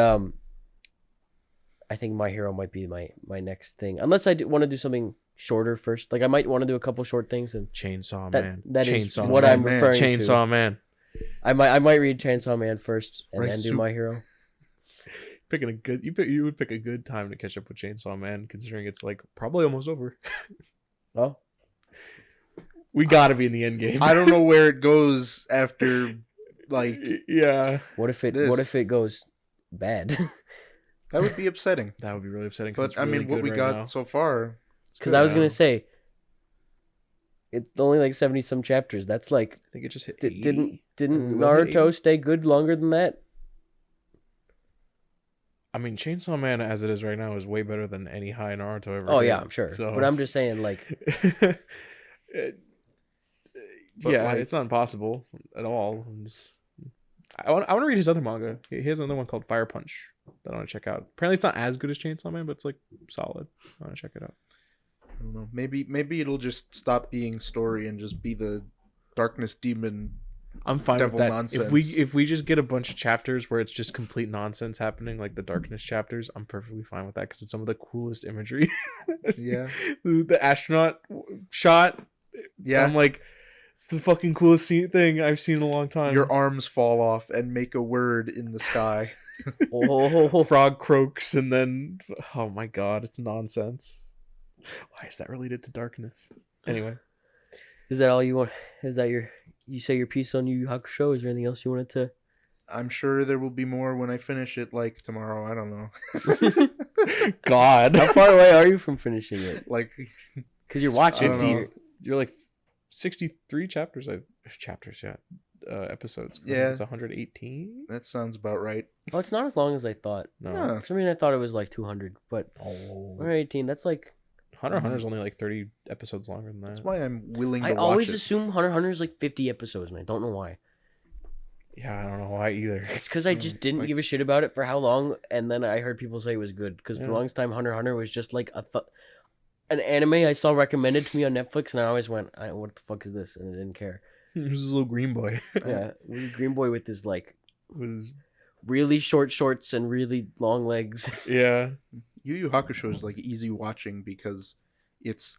I think My Hero might be my next thing, unless I want to do something shorter first. Like I might want to do a couple short things, and Chainsaw that Man. that is Chainsaw what Man. I'm referring to. Chainsaw Man. I might read Chainsaw Man first and Right, then do soup. My Hero. Picking a good you would pick a good time to catch up with Chainsaw Man, considering it's like probably almost over. Oh, We gotta be in the end game. I don't know where it goes after, like, Yeah, what if This. it goes bad? that would be upsetting. that would be really upsetting. But It's I really mean, what good we right got now. so far, Because I was Yeah. gonna say, it's only like 70 some chapters. That's like, I think it just hit. didn't 80? Naruto stay good longer than that? I mean, Chainsaw Man as it is right now is way better than any high Naruto ever. Oh did, yeah, I'm sure. so- But I'm just saying, like, But, yeah, like- it's not impossible at all. I want to read his other manga. He has another one called Fire Punch that I want to check out. Apparently, it's not as good as Chainsaw Man, but it's like solid. I want to check it out. I don't know. Maybe it'll just stop being story and just be the Darkness Demon. I'm fine with Devil that. nonsense. If we just get a bunch of chapters where it's just complete nonsense happening, like the Darkness chapters, I'm perfectly fine with that because it's some of the coolest imagery. Yeah. The astronaut shot. Yeah. I'm like, it's the fucking coolest thing I've seen in a long time. Your arms fall off and make a word in the sky. Oh, frog croaks and then, oh my god, it's nonsense. Why is that related to darkness? Anyway. is that all you want? Is that you say your piece on Yu Yu Hakusho? Is there anything else you wanted to? I'm sure there will be more when I finish it, like tomorrow. I don't know. God. How far away are you from finishing it? Like, Because you're watching. I don't know. You're like 63 chapters, episodes. Yeah. It's 118. that sounds about right. Oh, it's not as long as I thought. No. Yeah. For some reason, I thought it was like 200, but Oh. 118. That's like. Hunter x Hunter's only like 30 episodes longer than that. That's why I'm willing to I watch always it. assume Hunter x Hunter is like 50 episodes, and I don't know why. Yeah, I don't know why either. It's because I just didn't like- give a shit about it for how long, and then I heard people say it was good. Because for the Yeah. longest time, Hunter x Hunter was just like an anime I saw recommended to me on Netflix, and I always went, "What the fuck is this?" And I didn't care. There's this little green boy. Yeah, green boy with his like With his, really short shorts and really long legs. yeah. Yu Yu Hakusho is like easy watching because it's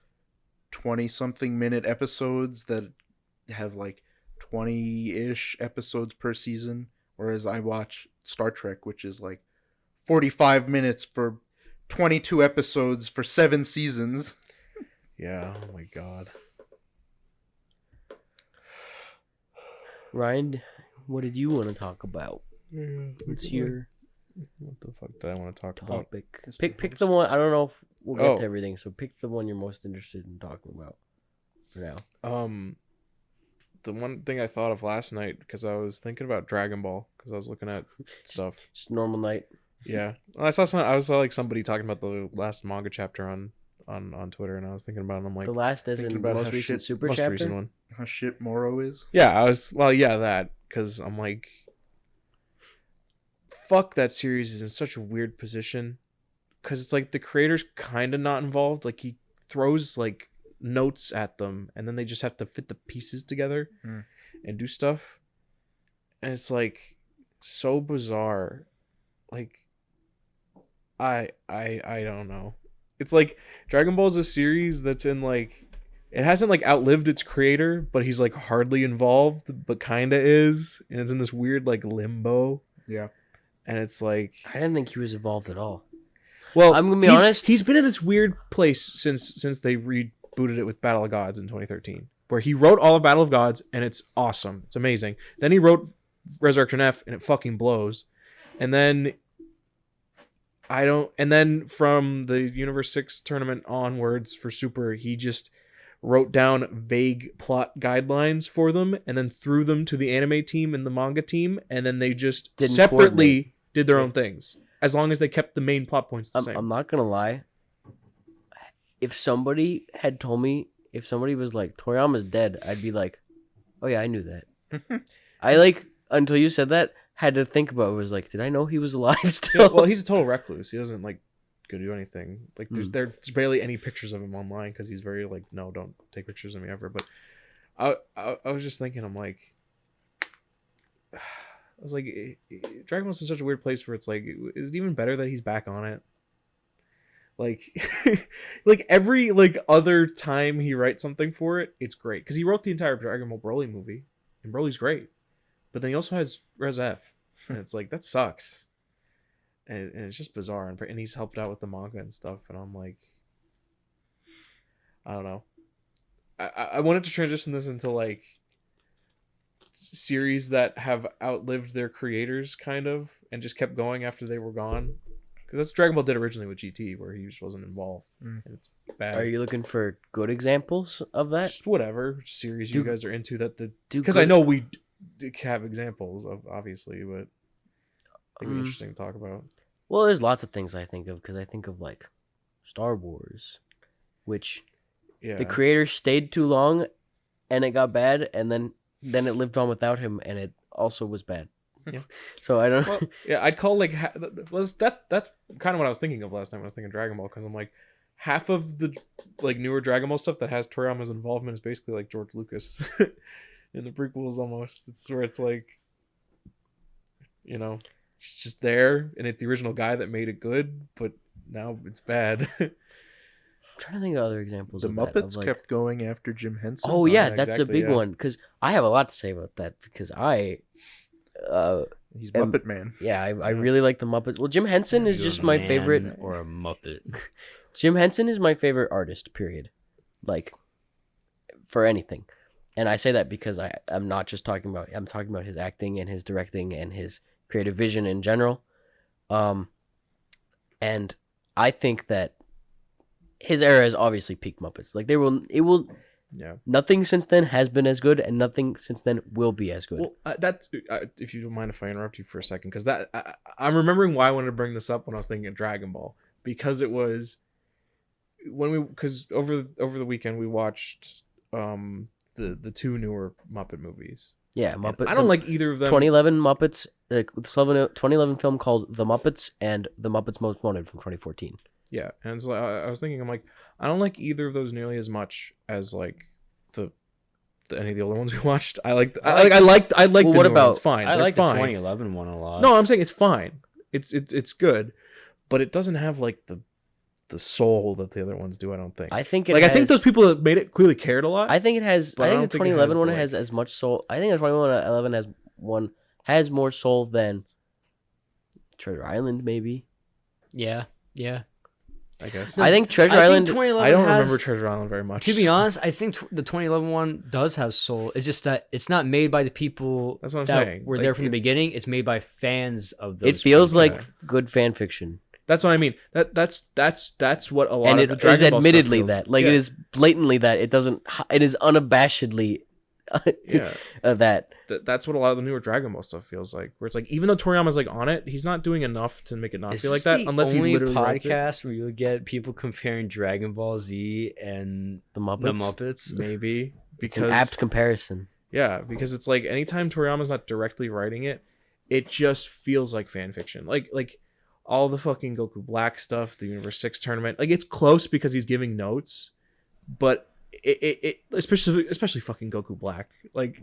20-something minute episodes that have like 20-ish episodes per season, whereas I watch Star Trek, which is like 45 minutes for 22 episodes for 7 seasons. Yeah. Oh my god. Ryan, what did you want to talk about? What's your What the fuck did I want to talk about? topic? Pick the one. I don't know if we'll get Oh. to everything, so pick the one you're most interested in talking about for now. The one thing I thought of last night because I was thinking about Dragon Ball because I was looking at stuff. Just normal night. Yeah, I saw like somebody talking about the last manga chapter on Twitter, and I was thinking about it. And I'm like, The last as thinking in about most how recent shit- super most chapter. recent one. How shit Moro is. Yeah, that because I'm like, fuck, that series is in such a weird position because it's like the creator's kind of not involved. Like he throws like notes at them, and then they just have to fit the pieces together and do stuff, and it's like so bizarre. Like I don't know. It's like Dragon Ball is a series that's in like it hasn't like outlived its creator, but he's like hardly involved, but kinda is, and it's in this weird like limbo. Yeah. And it's like, I didn't think he was involved at all. well, I'm gonna be he's- honest. He's been in this weird place since they rebooted it with Battle of Gods in 2013, where he wrote all of Battle of Gods, and it's awesome, it's amazing. Then he wrote Resurrection F, and it fucking blows. And then from the Universe 6 tournament onwards for Super, he just wrote down vague plot guidelines for them and then threw them to the anime team and the manga team, and then they just Didn't separately did their own things as long as they kept the main plot points the same. I'm not gonna lie. If somebody had told me, if somebody was like Toriyama's dead, I'd be like, oh yeah, I knew that. I like until you said that had to think about it. Was like, did I know he was alive still? Yeah, well, he's a total recluse. He doesn't like go do anything. Like there's barely any pictures of him online because he's very like, no, don't take pictures of me ever. But I was just thinking, I'm like, I was like, Dragon Ball's in such a weird place where it's like, is it even better that he's back on it? Like, like every like other time he writes something for it, it's great because he wrote the entire Dragon Ball Broly movie, and Broly's great. But then he also has Res F, and it's like that sucks. And it's just bizarre, and he's helped out with the manga and stuff, and I'm like, I don't know. I wanted to transition this into like series that have outlived their creators, kind of, and just kept going after they were gone. Because that's what Dragon Ball did originally with GT, where he just wasn't involved. And it's bad. Are you looking for good examples of that? Just whatever series you guys are into that because good- I know we have examples of, obviously, but it'd be interesting to talk about. Well, there's lots of things I think of because I think of like Star Wars, which Yeah. the creator stayed too long, and it got bad, and then it lived on without him, and it also was bad. So I don't. Well, yeah, I'd call like that's kind of what I was thinking of last time. I was thinking Dragon Ball because I'm like half of the like newer Dragon Ball stuff that has Toriyama's involvement is basically like George Lucas in the prequels almost. It's where it's like, you know, it's just there and it's the original guy that made it good, but now it's bad. I'm trying to think of other examples. The of that, Muppets of, like... kept going after Jim Henson. Oh yeah, yeah, that's exactly, a big yeah. one because I have a lot to say about that because He's and- Muppet Man. yeah, I really like the Muppets. Well, Jim Henson is You just a my man favorite. or a Muppet. Jim Henson is my favorite artist. Period. Like, for anything, and I say that because I'm not just talking about. I'm talking about his acting and his directing and his creative vision in general. And I think that his era is obviously peak Muppets. Like it will. Yeah. Nothing since then has been as good, and nothing since then will be as good. Well, that's if you don't mind if I interrupt you for a second, because I'm remembering why I wanted to bring this up when I was thinking of Dragon Ball, because it was because over the weekend we watched the two newer Muppet movies. Yeah, And Muppet. I don't like either of them. 2011 Muppets, 2011 film called The Muppets, and The Muppets Most Wanted from 2014. Yeah, and so I was thinking, I'm like, I don't like either of those nearly as much as like the any of the older ones we watched. I liked. Well, the what newer about- ones. Fine, I they're like the fine. 2011 one a lot. No, I'm saying it's fine. It's good, but it doesn't have like the soul that the other ones do. I don't think. I think it Like has, I think those people that made it clearly cared a lot. I think it has. but I I think don't the think it 2011 has one the, has as much soul. I think the 2011 has more soul than Treasure Island, maybe. Yeah. I guess. I think Treasure I Island. think 2011 I don't has, remember Treasure Island very much. To be honest, I think the 2011 one does have soul. It's just that it's not made by the people That's what I'm that saying. were Like, there from the it's- beginning. It's made by fans of those. it feels people. like good fan fiction, That's what I mean. That's what a lot and of it the is Dragon Ball stuff admittedly feels. that. Like Yeah. it is blatantly that. It doesn't. It is unabashedly. Yeah. That. That's what a lot of the newer Dragon Ball stuff feels like. Where it's like, even though Toriyama's like on it, he's not doing enough to make it not Is feel like this that. the Unless he only literally writes it. podcast where you get people comparing Dragon Ball Z and The Muppets. the Muppets. Maybe It's an because apt comparison. yeah, because it's like anytime Toriyama's not directly writing it, it just feels like fan fiction. Like all the fucking Goku Black stuff, the Universe 6 tournament. Like it's close because he's giving notes, but it especially fucking Goku Black. Like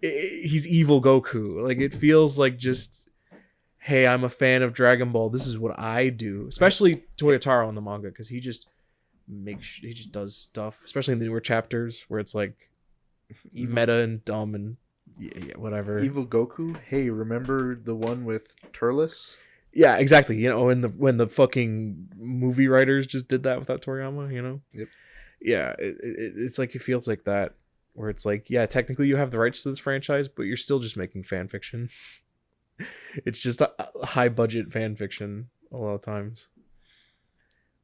he's evil Goku. Like it feels like just, hey, I'm a fan of Dragon Ball. This is what I do. Especially Toyotaro in the manga, because he just does stuff, especially in the newer chapters where it's like meta and dumb and yeah, whatever. Evil Goku. Hey, remember the one with Turles? Yeah, exactly. You know, when the fucking movie writers just did that without Toriyama, you know? Yep. Yeah, it's like it feels like that, where it's like, yeah, technically you have the rights to this franchise, but you're still just making fan fiction. It's just a high budget fan fiction a lot of times.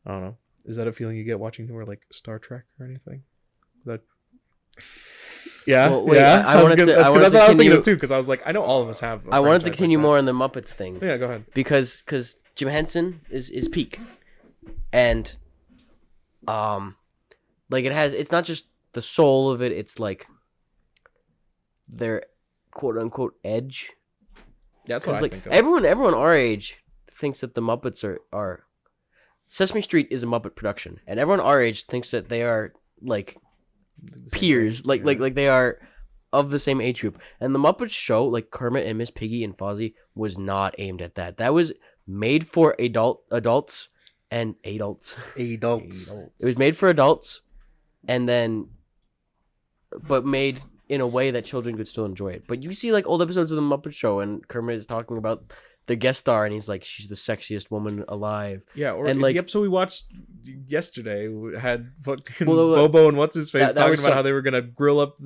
I don't know. Is that a feeling you get watching newer like Star Trek or anything? That. Yeah, Well, wait, yeah. I wanted to- that's I wanted what to I was thinking continue- of too, because I was like, I know all of us have. I wanted to franchise continue like more on the Muppets thing. that. Yeah, go ahead. because Jim Henson is peak, and like it's not just the soul of it, it's like their quote unquote edge. Yeah, that's what I Like think of. everyone our age thinks that the Muppets are Sesame Street is a Muppet production, and everyone our age thinks that they are like peers, like they are of the same age group. And the Muppets show, like Kermit and Miss Piggy and Fozzie, was not aimed at that. That was made for adults and adults. Adults. It was made for adults, and then, but made in a way that children could still enjoy it. But you see like old episodes of the Muppet Show, and Kermit is talking about the guest star, and he's like, she's the sexiest woman alive. Yeah, or and, the like- episode we watched yesterday had fucking Well, Bobo and what's his face that talking was about some- how they were gonna grill up.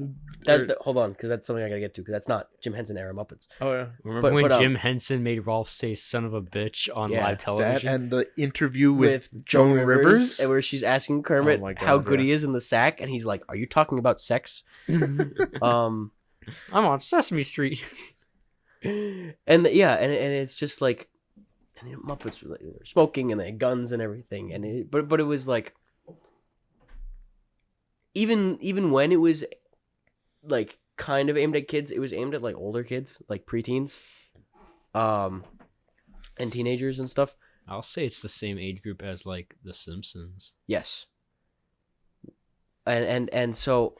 Hold on, because that's something I gotta get to, because that's not Jim Henson era Muppets. Oh yeah, Remember But- when but, Jim Henson made Rolf say "son of a bitch" on Yeah, live That television? and the interview with Joan Joan Rivers. where she's asking Kermit Oh my God, how good yeah. he is in the sack, and he's like, "Are you talking about sex?" I'm on Sesame Street. and it's just like, and the Muppets were like, they were smoking and they had guns and everything, and but it was like, even when it was like kind of aimed at kids, it was aimed at like older kids, like preteens. and teenagers and stuff. I'll say it's the same age group as like The Simpsons. Yes. And so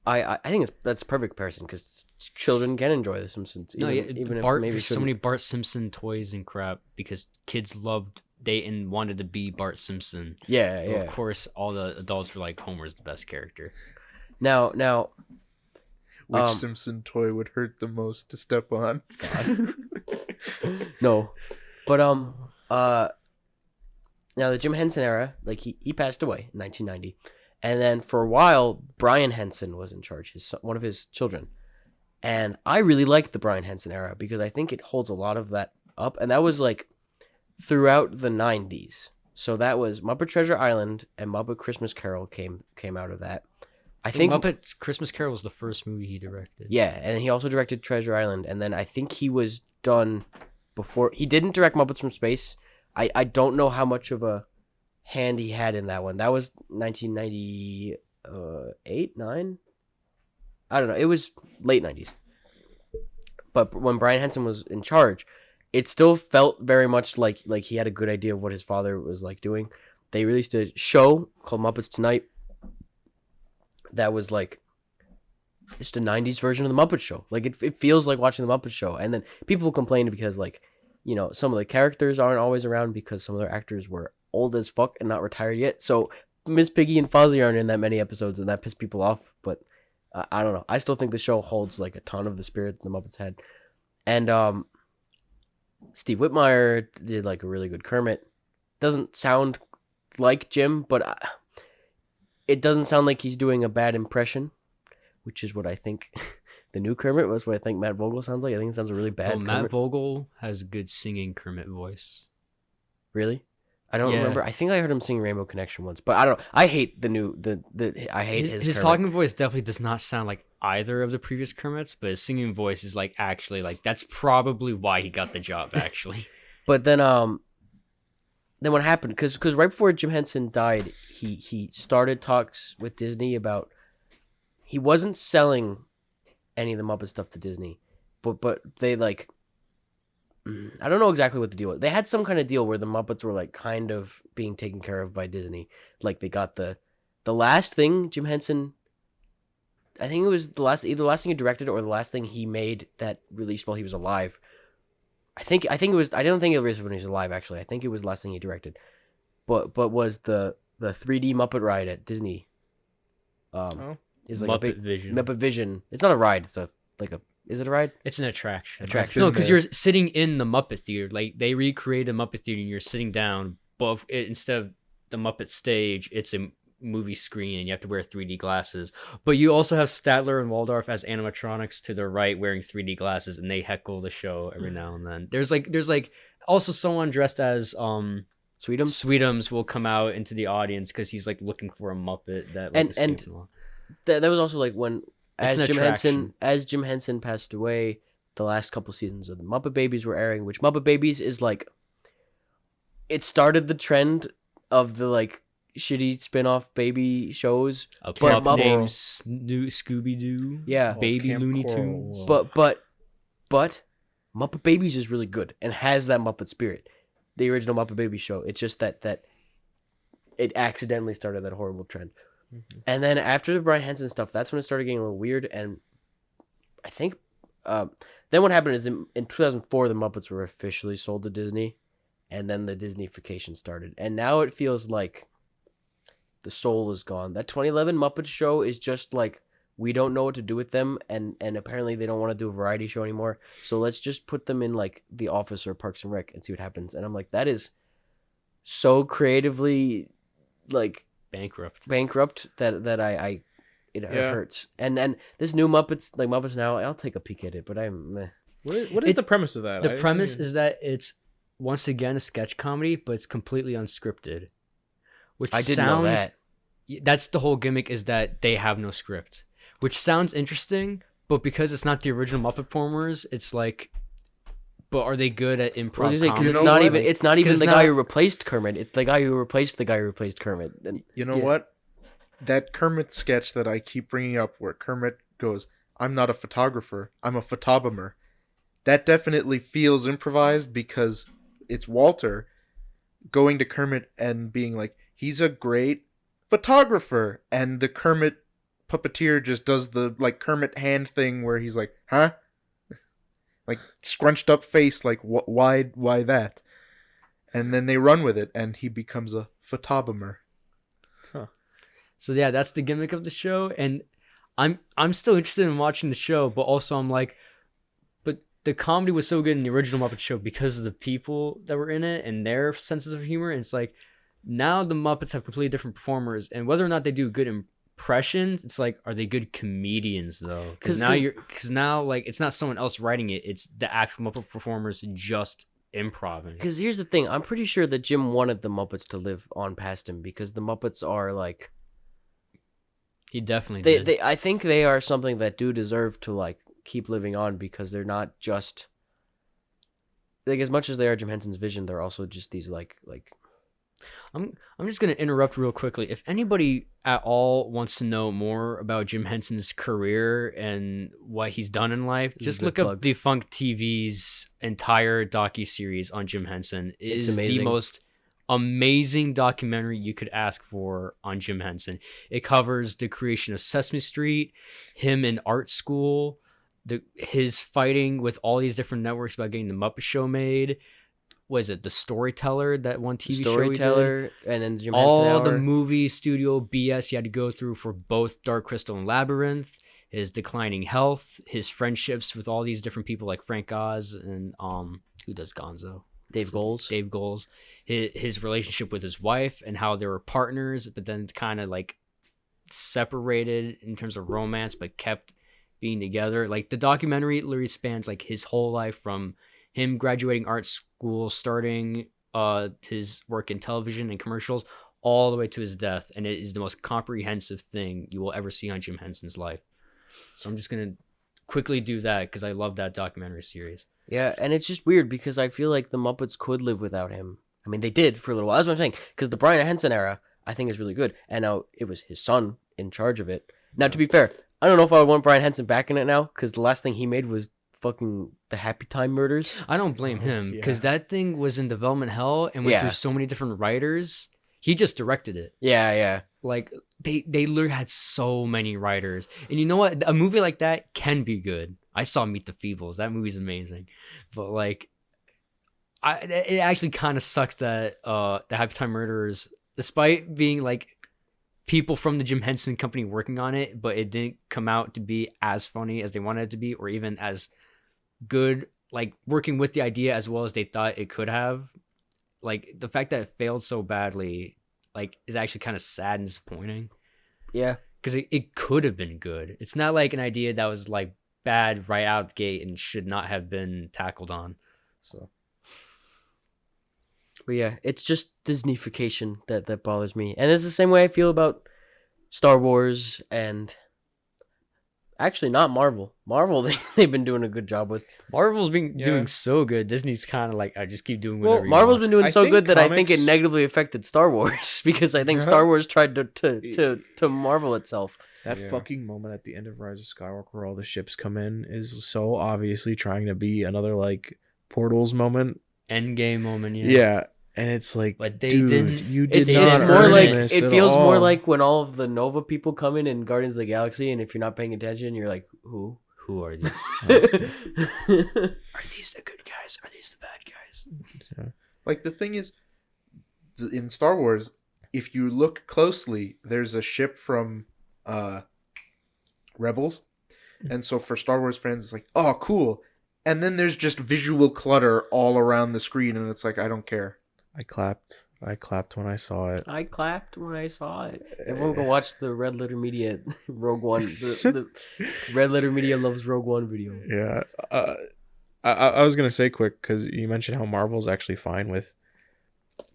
I think that's a perfect comparison because children can enjoy The Simpsons. Even Bart, if maybe there's so shouldn't. many Bart Simpson toys and crap because kids loved and wanted to be Bart Simpson. Yeah, But yeah. of course, all the adults were like, Homer's the best character. Now, Which Simpson toy would hurt the most to step on? no, but now the Jim Henson era, like he passed away in 1990, and then for a while Brian Henson was in charge, one of his children, and I really liked the Brian Henson era because I think it holds a lot of that up, and that was like throughout the 90s. So that was Muppet Treasure Island and Muppet Christmas Carol came out of that. I think Muppet Christmas Carol was the first movie he directed. Yeah, and he also directed Treasure Island, and then I think he was done before. He didn't direct Muppets from Space. I don't know how much of a hand he had in that one. That was 1998, 9? I don't know. It was late 90s. But when Brian Henson was in charge, it still felt very much like he had a good idea of what his father was like doing. They released a show called Muppets Tonight that was like just a 90s version of the Muppet Show. Like it feels like watching the Muppet Show. And then people complained because like, you know, some of the characters aren't always around because some of their actors were old as fuck and not retired yet. So Miss Piggy and Fozzie aren't in that many episodes, and that pissed people off. But I don't know. I still think the show holds like a ton of the spirit the Muppets had. And Steve Whitmire did like a really good Kermit. Doesn't sound like Jim, but it doesn't sound like he's doing a bad impression, which is what I think the new Kermit was. What I think Matt Vogel sounds like. I think it sounds a really bad. Matt Vogel has a good singing Kermit voice. Really? I don't remember. I think I heard him sing Rainbow Connection once, but I don't know. I hate the new I hate his his Kermit. talking voice definitely does not sound like either of the previous Kermits, but his singing voice is like actually like that's probably why he got the job actually. But then what happened? Because right before Jim Henson died, he started talks with Disney about he wasn't selling any of the Muppet stuff to Disney, but they like. I don't know exactly what the deal was. They had some kind of deal where the Muppets were like kind of being taken care of by Disney. Like they got the last thing Jim Henson, I think it was either the last thing he directed or the last thing he made that released while he was alive. I think it was. I don't think it was when he was alive. Actually, I think it was the last thing he directed. But was the 3D Muppet ride at Disney. Is like Muppet Vision. Muppet Vision. It's not a ride. It's Is it a ride? It's an attraction. Attraction. No, because you're sitting in the Muppet Theater. Like they recreated a Muppet Theater, and you're sitting down. But instead of the Muppet stage, it's a movie screen, and you have to wear 3D glasses. But you also have Statler and Waldorf as animatronics to the right, wearing 3D glasses, and they heckle the show every now and then. There's also someone dressed as Sweetums will come out into the audience because he's like looking for a Muppet that like, escaped him. That was also like when. As Jim Henson passed away, the last couple seasons of the Muppet Babies were airing, which Muppet Babies is like, it started the trend of the like shitty spin-off baby shows. A pup named Scooby Doo. Yeah, Baby Looney Tunes. But Muppet Babies is really good and has that Muppet spirit. The original Muppet Babies show. It's just that it accidentally started that horrible trend. And then after the Brian Henson stuff, that's when it started getting a little weird. And I think then what happened is in 2004, the Muppets were officially sold to Disney. And then the Disneyfication started. And now it feels like the soul is gone. That 2011 Muppet show is just like, we don't know what to do with them. And apparently they don't want to do a variety show anymore. So let's just put them in like The Office or Parks and Rec and see what happens. And I'm like, that is so creatively like... bankrupt that I it hurts. And this new Muppets Now, I'll take a peek at it, but I'm what is the premise of that? The premise is that it's once again a sketch comedy, but it's completely unscripted. Which I didn't know that. That's the whole gimmick, is that they have no script, which sounds interesting, but because it's not the original Muppet Performers, it's like, but are they good at improv comedy? It's not even the guy who replaced Kermit. It's the guy who replaced the guy who replaced Kermit. And you know what? That Kermit sketch that I keep bringing up, where Kermit goes, "I'm not a photographer. I'm a photobomer." that definitely feels improvised because it's Walter going to Kermit and being like, he's a great photographer, and the Kermit puppeteer just does the like Kermit hand thing where he's like, huh? Like scrunched up face, like why that? And then they run with it, and he becomes a photobomer. So yeah, that's the gimmick of the show, and I'm still interested in watching the show, but also I'm like, but the comedy was so good in the original Muppet Show because of the people that were in it and their senses of humor. And it's like now the Muppets have completely different performers, and whether or not they do good impressions, it's like, are they good comedians though? Because now like it's not someone else writing it; it's the actual Muppet performers just improv. Because here's the thing, I'm pretty sure that Jim wanted the Muppets to live on past him because the Muppets are like. He definitely did. I think they are something that do deserve to like keep living on because they're not just like as much as they are Jim Henson's vision. They're also just these like. I'm just gonna interrupt real quickly. If anybody at all wants to know more about Jim Henson's career and what he's done in life, just look up Defunct TV's entire docuseries on Jim Henson. It's amazing. The most amazing documentary you could ask for on Jim Henson. It covers the creation of Sesame Street, him in art school, his fighting with all these different networks about getting the Muppet Show made. Was it the Storyteller, that one TV show he did? And then Jim Henson all Hour. The movie studio BS he had to go through for both Dark Crystal and Labyrinth, his declining health, his friendships with all these different people like Frank Oz and who does Gonzo? Dave Goles, his relationship with his wife and how they were partners, but then kind of like separated in terms of romance, but kept being together. Like the documentary literally spans like his whole life from him graduating art school, starting his work in television and commercials, all the way to his death. And it is the most comprehensive thing you will ever see on Jim Henson's life. So I'm just going to quickly do that because I love that documentary series. Yeah, and it's just weird because I feel like the Muppets could live without him. I mean, they did for a little while. That's what I'm saying. Because the Brian Henson era, I think, is really good. And now it was his son in charge of it. Now, to be fair, I don't know if I would want Brian Henson back in it now because the last thing he made was fucking the Happy Time Murders. I don't blame him because that thing was in development hell and went through so many different writers. He just directed it. Yeah. Like, they literally had so many writers. And you know what? A movie like that can be good. I saw Meet the Feebles. That movie's amazing. But, like, it actually kind of sucks that the Happy Time Murderers, despite being, like, people from the Jim Henson Company working on it, but it didn't come out to be as funny as they wanted it to be or even as good, like, working with the idea as well as they thought it could have. Like, the fact that it failed so badly, like, is actually kind of sad and disappointing. Yeah. Because it could have been good. It's not like an idea that was, like, bad right out of the gate and should not have been tackled on. So, but yeah, it's just Disneyfication that bothers me, and it's the same way I feel about Star Wars and actually not Marvel. They've been doing a good job with. Marvel's been doing so good. Disney's kind of like, I just keep doing whatever. Well, Marvel's been doing so good that comics... I think it negatively affected Star Wars because I think Star Wars tried to Marvel itself. That fucking moment at the end of Rise of Skywalker where all the ships come in is so obviously trying to be another, like, Portals moment. Endgame moment, Yeah. And it's like, but they didn't. You did It's not. more like this it at feels all. more like when all of the Nova people come in Guardians of the Galaxy, and if you're not paying attention, you're like, who are these? Are these the good guys? Are these the bad guys? Like, the thing is, in Star Wars, if you look closely, there's a ship from Rebels, and so for Star Wars fans, it's like, oh, cool. And then there's just visual clutter all around the screen, and it's like, I don't care. I clapped when I saw it. I clapped when I saw it. Everyone go watch the Red Letter Media Rogue One. The Red Letter Media loves Rogue One video. Yeah. I was gonna say quick because you mentioned how Marvel's actually fine with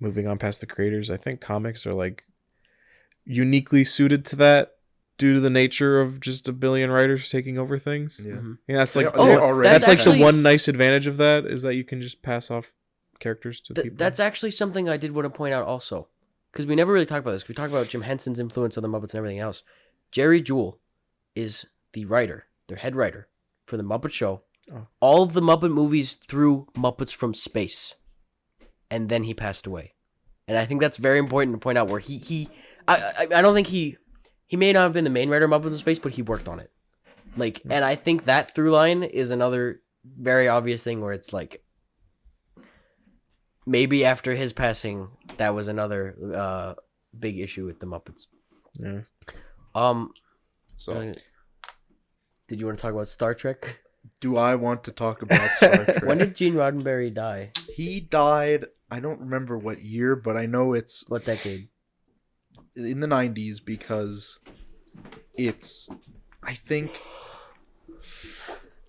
moving on past the creators. I think comics are like uniquely suited to that due to the nature of just a billion writers taking over things. Yeah, that's like that's like actually the one nice advantage of that is that you can just pass off characters to people. That's actually something I did want to point out also, because we never really talk about this. We talk about Jim Henson's influence on the Muppets and everything else. Jerry Jewell is the writer, their head writer for the Muppet Show Oh. All of the Muppet movies through Muppets from Space, and then he passed away. And I think that's very important to point out. Where I don't think he may not have been the main writer of Muppets from Space, but he worked on it. Like, and I think that through line is another very obvious thing where it's like, maybe after his passing, that was another big issue with the Muppets. Yeah. So, Did you want to talk about Star Trek? do I want to talk about Star Trek? When did Gene Roddenberry die? He died? I don't remember what year, but I know it's What decade? in the 90s because it's, I think,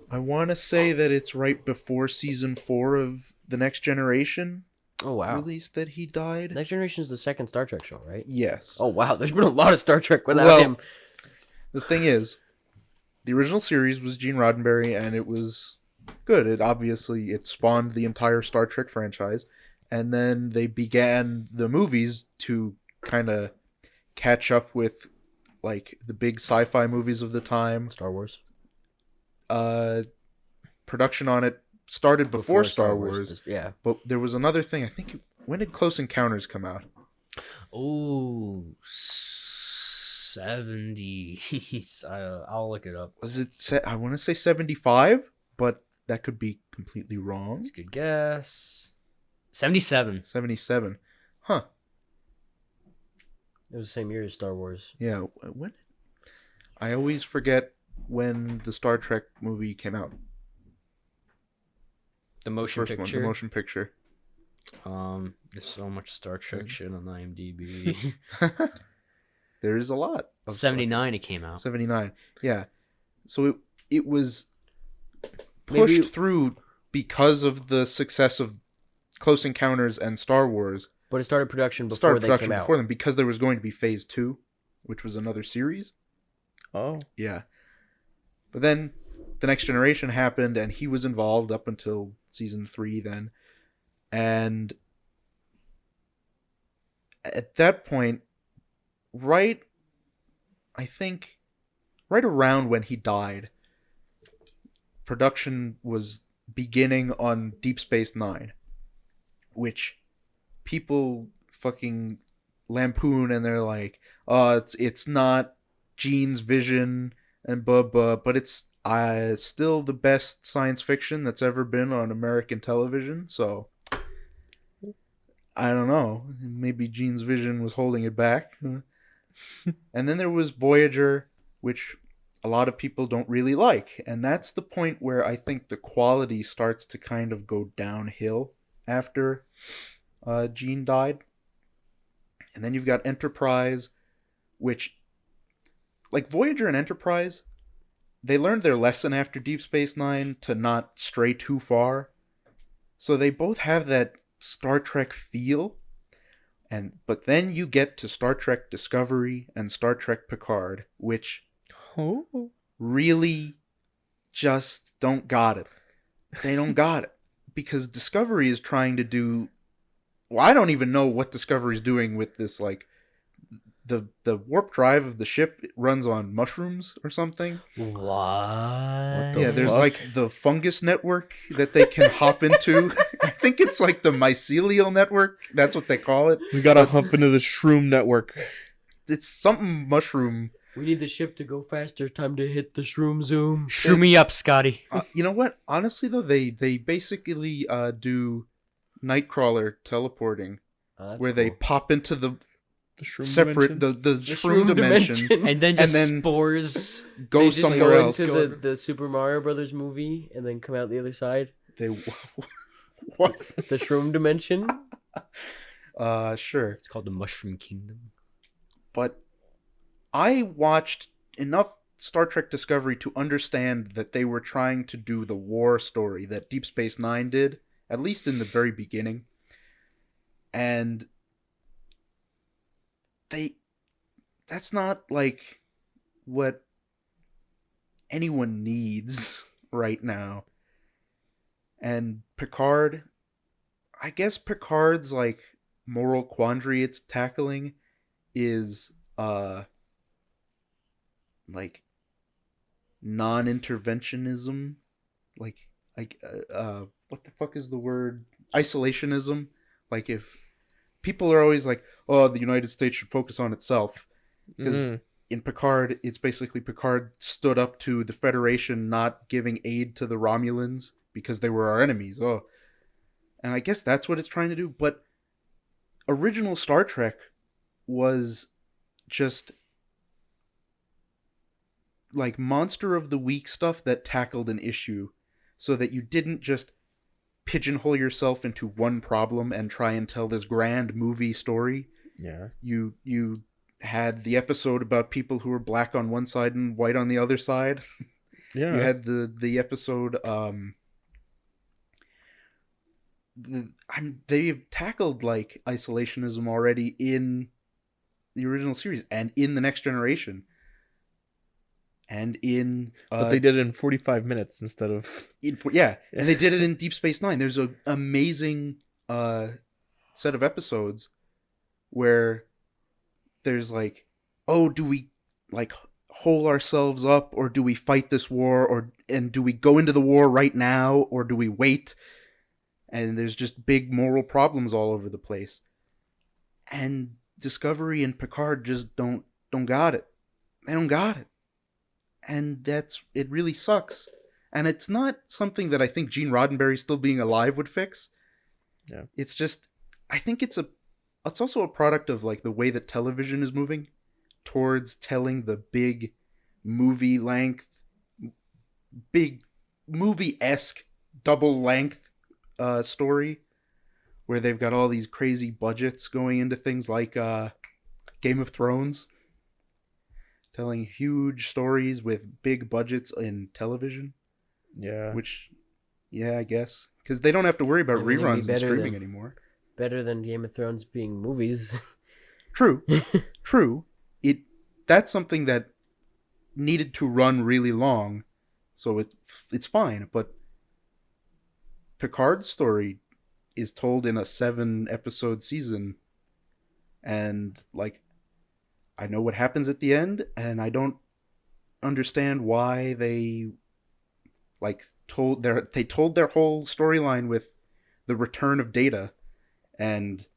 I want to say that it's right before season 4 of The Next Generation Oh, wow. released that he died. Next Generation is the second Star Trek show, right? Yes. Oh, wow. There's been a lot of Star Trek without Well, him. The thing is, the original series was Gene Roddenberry, and it was good. It spawned the entire Star Trek franchise, and then they began the movies to kind of catch up with like the big sci-fi movies of the time. Star Wars. Production on it started before Star Wars, Yeah. but there was another thing. I think when did Close Encounters come out? Oh, 70s. I'll look it up. Was it? I want to say 75, but that could be completely wrong. That's a good guess. 77. 77. Huh. It was the same year as Star Wars. Yeah. When? I always forget when the Star Trek movie came out. The motion First picture. one, the motion picture. There's so much Star Trek shit on IMDb. There is a lot. Of 79 it came out. 79. Yeah. So it was pushed Maybe- through because of the success of Close Encounters and Star Wars. But it started production before Started they production came out. before them because there was going to be Phase 2, which was another series. Oh. Yeah. But then The Next Generation happened, and he was involved up until season 3 then. And at that point, I think right around when he died, production was beginning on Deep Space Nine, which people fucking lampoon, and they're like, "Oh, it's not Gene's vision and blah blah," but it's still the best science fiction that's ever been on American television. So I don't know. Maybe Gene's vision was holding it back. And then there was Voyager, which a lot of people don't really like. And that's the point where I think the quality starts to kind of go downhill after Gene died. And then you've got Enterprise, which, like Voyager and Enterprise, they learned their lesson after Deep Space Nine to not stray too far. So they both have that Star Trek feel. But then you get to Star Trek Discovery and Star Trek Picard, which really just don't got it. They don't got it. Because Discovery is trying to do... Well, I don't even know what Discovery's doing with this, like... The warp drive of the ship runs on mushrooms or something. What? Yeah, there's like the fungus network that they can hop into. I think it's like the mycelial network. That's what they call it. We gotta hop into the shroom network. It's something mushroom. We need the ship to go faster. Time to hit the shroom zoom. Shoo me up, Scotty. You know what? Honestly, though, they basically do Nightcrawler teleporting, where they pop into the shroom separate dimension? the shroom dimension. And then just spores. Go They just somewhere go else. into the Super Mario Brothers movie and then come out the other side. They what? The shroom dimension. Sure. It's called the Mushroom Kingdom. But I watched enough Star Trek Discovery to understand that they were trying to do the war story that Deep Space Nine did, at least in the very beginning. And that's not like what anyone needs right now. And Picard, I guess Picard's like moral quandary it's tackling is like non-interventionism. Like like what the fuck is the word? Isolationism. Like if people are always like, oh, the United States should focus on itself, because in Picard, it's basically Picard stood up to the Federation not giving aid to the Romulans because they were our enemies. Oh, and I guess that's what it's trying to do. But original Star Trek was just like monster of the week stuff that tackled an issue so that you didn't just pigeonhole yourself into one problem and try and tell this grand movie story. Yeah. You had the episode about people who were black on one side and white on the other side. Yeah. You had the episode they've tackled like isolationism already in the original series and in the Next Generation. And in but they did it in 45 minutes instead of and they did it in Deep Space Nine. There's an amazing set of episodes where there's like, oh, do we like hole ourselves up, or do we fight this war, and do we go into the war right now, or do we wait? And there's just big moral problems all over the place. And Discovery and Picard just don't got it. They don't got it. And it really sucks. And it's not something that I think Gene Roddenberry still being alive would fix. Yeah. It's just, I think it's also a product of like the way that television is moving towards telling the big movie-esque, double-length story where they've got all these crazy budgets going into things like Game of Thrones. Telling huge stories with big budgets in television. Yeah. Which, yeah, I guess. Because they don't have to worry about reruns and streaming than, anymore. Better than Game of Thrones being movies. True. True. That's something that needed to run really long. So it's fine. But Picard's story is told in a 7-episode season. And, like, I know what happens at the end, and I don't understand why they told their whole storyline with the return of Data, and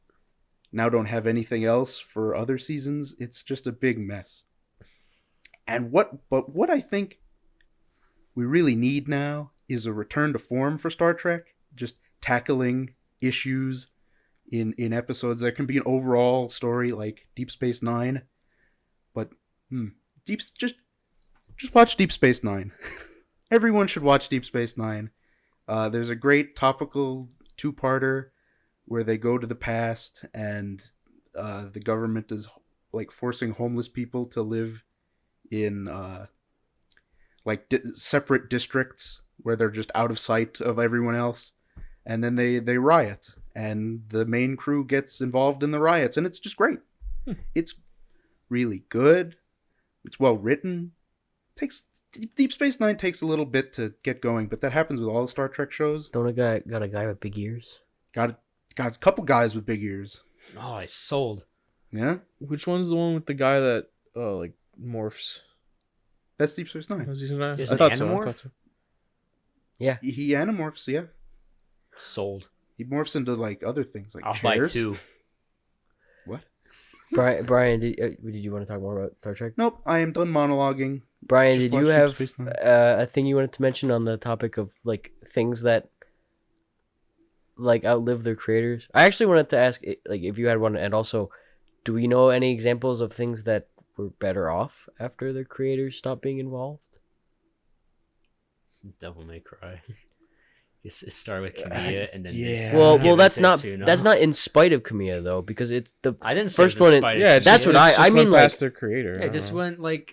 now don't have anything else for other seasons. It's just a big mess. And what I think we really need now is a return to form for Star Trek, just tackling issues in episodes. There can be an overall story like Deep Space Nine. But just watch Deep Space Nine. Everyone should watch Deep Space Nine. There's a great topical 2-parter where they go to the past and the government is like forcing homeless people to live in separate districts where they're just out of sight of everyone else, and then they riot, and the main crew gets involved in the riots, and it's just great. It's really good. It's well written. Deep Space Nine takes a little bit to get going, but that happens with all the Star Trek shows. Got a guy with big ears? Got a couple guys with big ears. Oh, I sold. Yeah? Which one's the one with the guy that like morphs? That's Deep Space Nine. Just I an thought so. animorph? Yeah. He animorphs, yeah. Sold. He morphs into like other things like I'll chairs. buy 2. What? Brian, did you want to talk more about Star Trek? Nope, I am done monologuing. Brian, Just did you watch have Deep Space Nine. a thing you wanted to mention on the topic of like things that like outlive their creators? I actually wanted to ask like if you had one, and also, do we know any examples of things that were better off after their creators stopped being involved? Devil May Cry. It started with Kamiya and then yeah. Well, give it that's to not Tsuno. that's not in spite of Kamiya though, because it's the I didn't say first it was one. despite Yeah, it. That's what I mean, went like- past their creator. Yeah, it just went like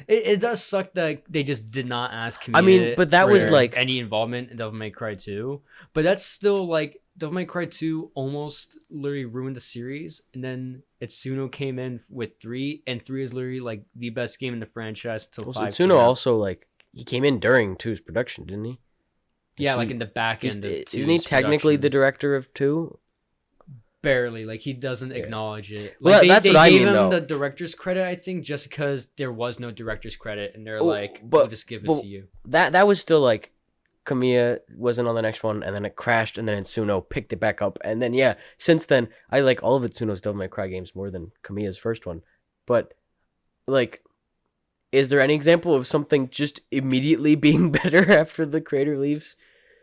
it does suck that they just did not ask Kamiya. I mean, but that was for like any involvement in Devil May Cry 2. But that's still like Devil May Cry 2 almost literally ruined the series, and then Itsuno came in with 3, and 3 is literally like the best game in the franchise till well, 5. Tsuno also like he came in during 2's production, didn't he? Yeah, like in the back end of Isn't he 2's technically the production. director of 2? Barely, like he doesn't acknowledge it. Well, Like that's they what I gave mean, him though. the director's credit, I think, just because there was no director's credit, and they're Oh, like, but- "We'll just give it but- to you." That was still like Kamiya wasn't on the next one, and then it crashed, and then Itsuno picked it back up, and then since then I like all of Itsuno's Devil May Cry games more than Kamiya's first one. But like, is there any example of something just immediately being better after the creator leaves?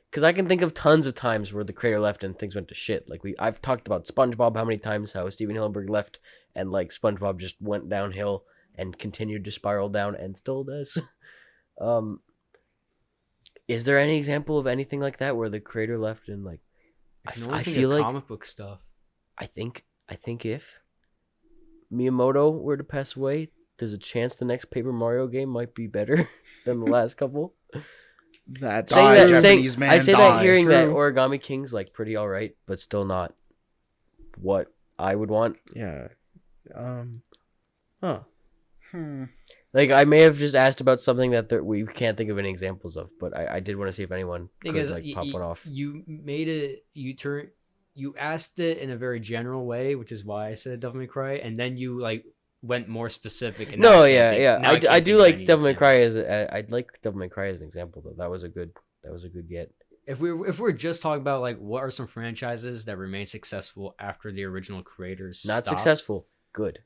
Because I can think of tons of times where the creator left and things went to shit. Like I've talked about SpongeBob, how many times how Steven Hillenburg left and like SpongeBob just went downhill and continued to spiral down and still does. Is there any example of anything like that where the creator left and like I feel like comic book stuff. I think if Miyamoto were to pass away, there's a chance the next Paper Mario game might be better than the last couple. That's Japanese man. I say that hearing True. that Origami King's like pretty all right, but still not what I would want. Yeah. Like I may have just asked about something that we can't think of any examples of, but I did want to see if anyone could pop one off. You made it. You asked it in a very general way, which is why I said Devil May Cry, and then you like went more specific. And I do like Devil May Cry I'd like Devil May Cry as an example though. That was a good get. If we're just talking about like what are some franchises that remain successful after the original creators Not stopped? successful, good.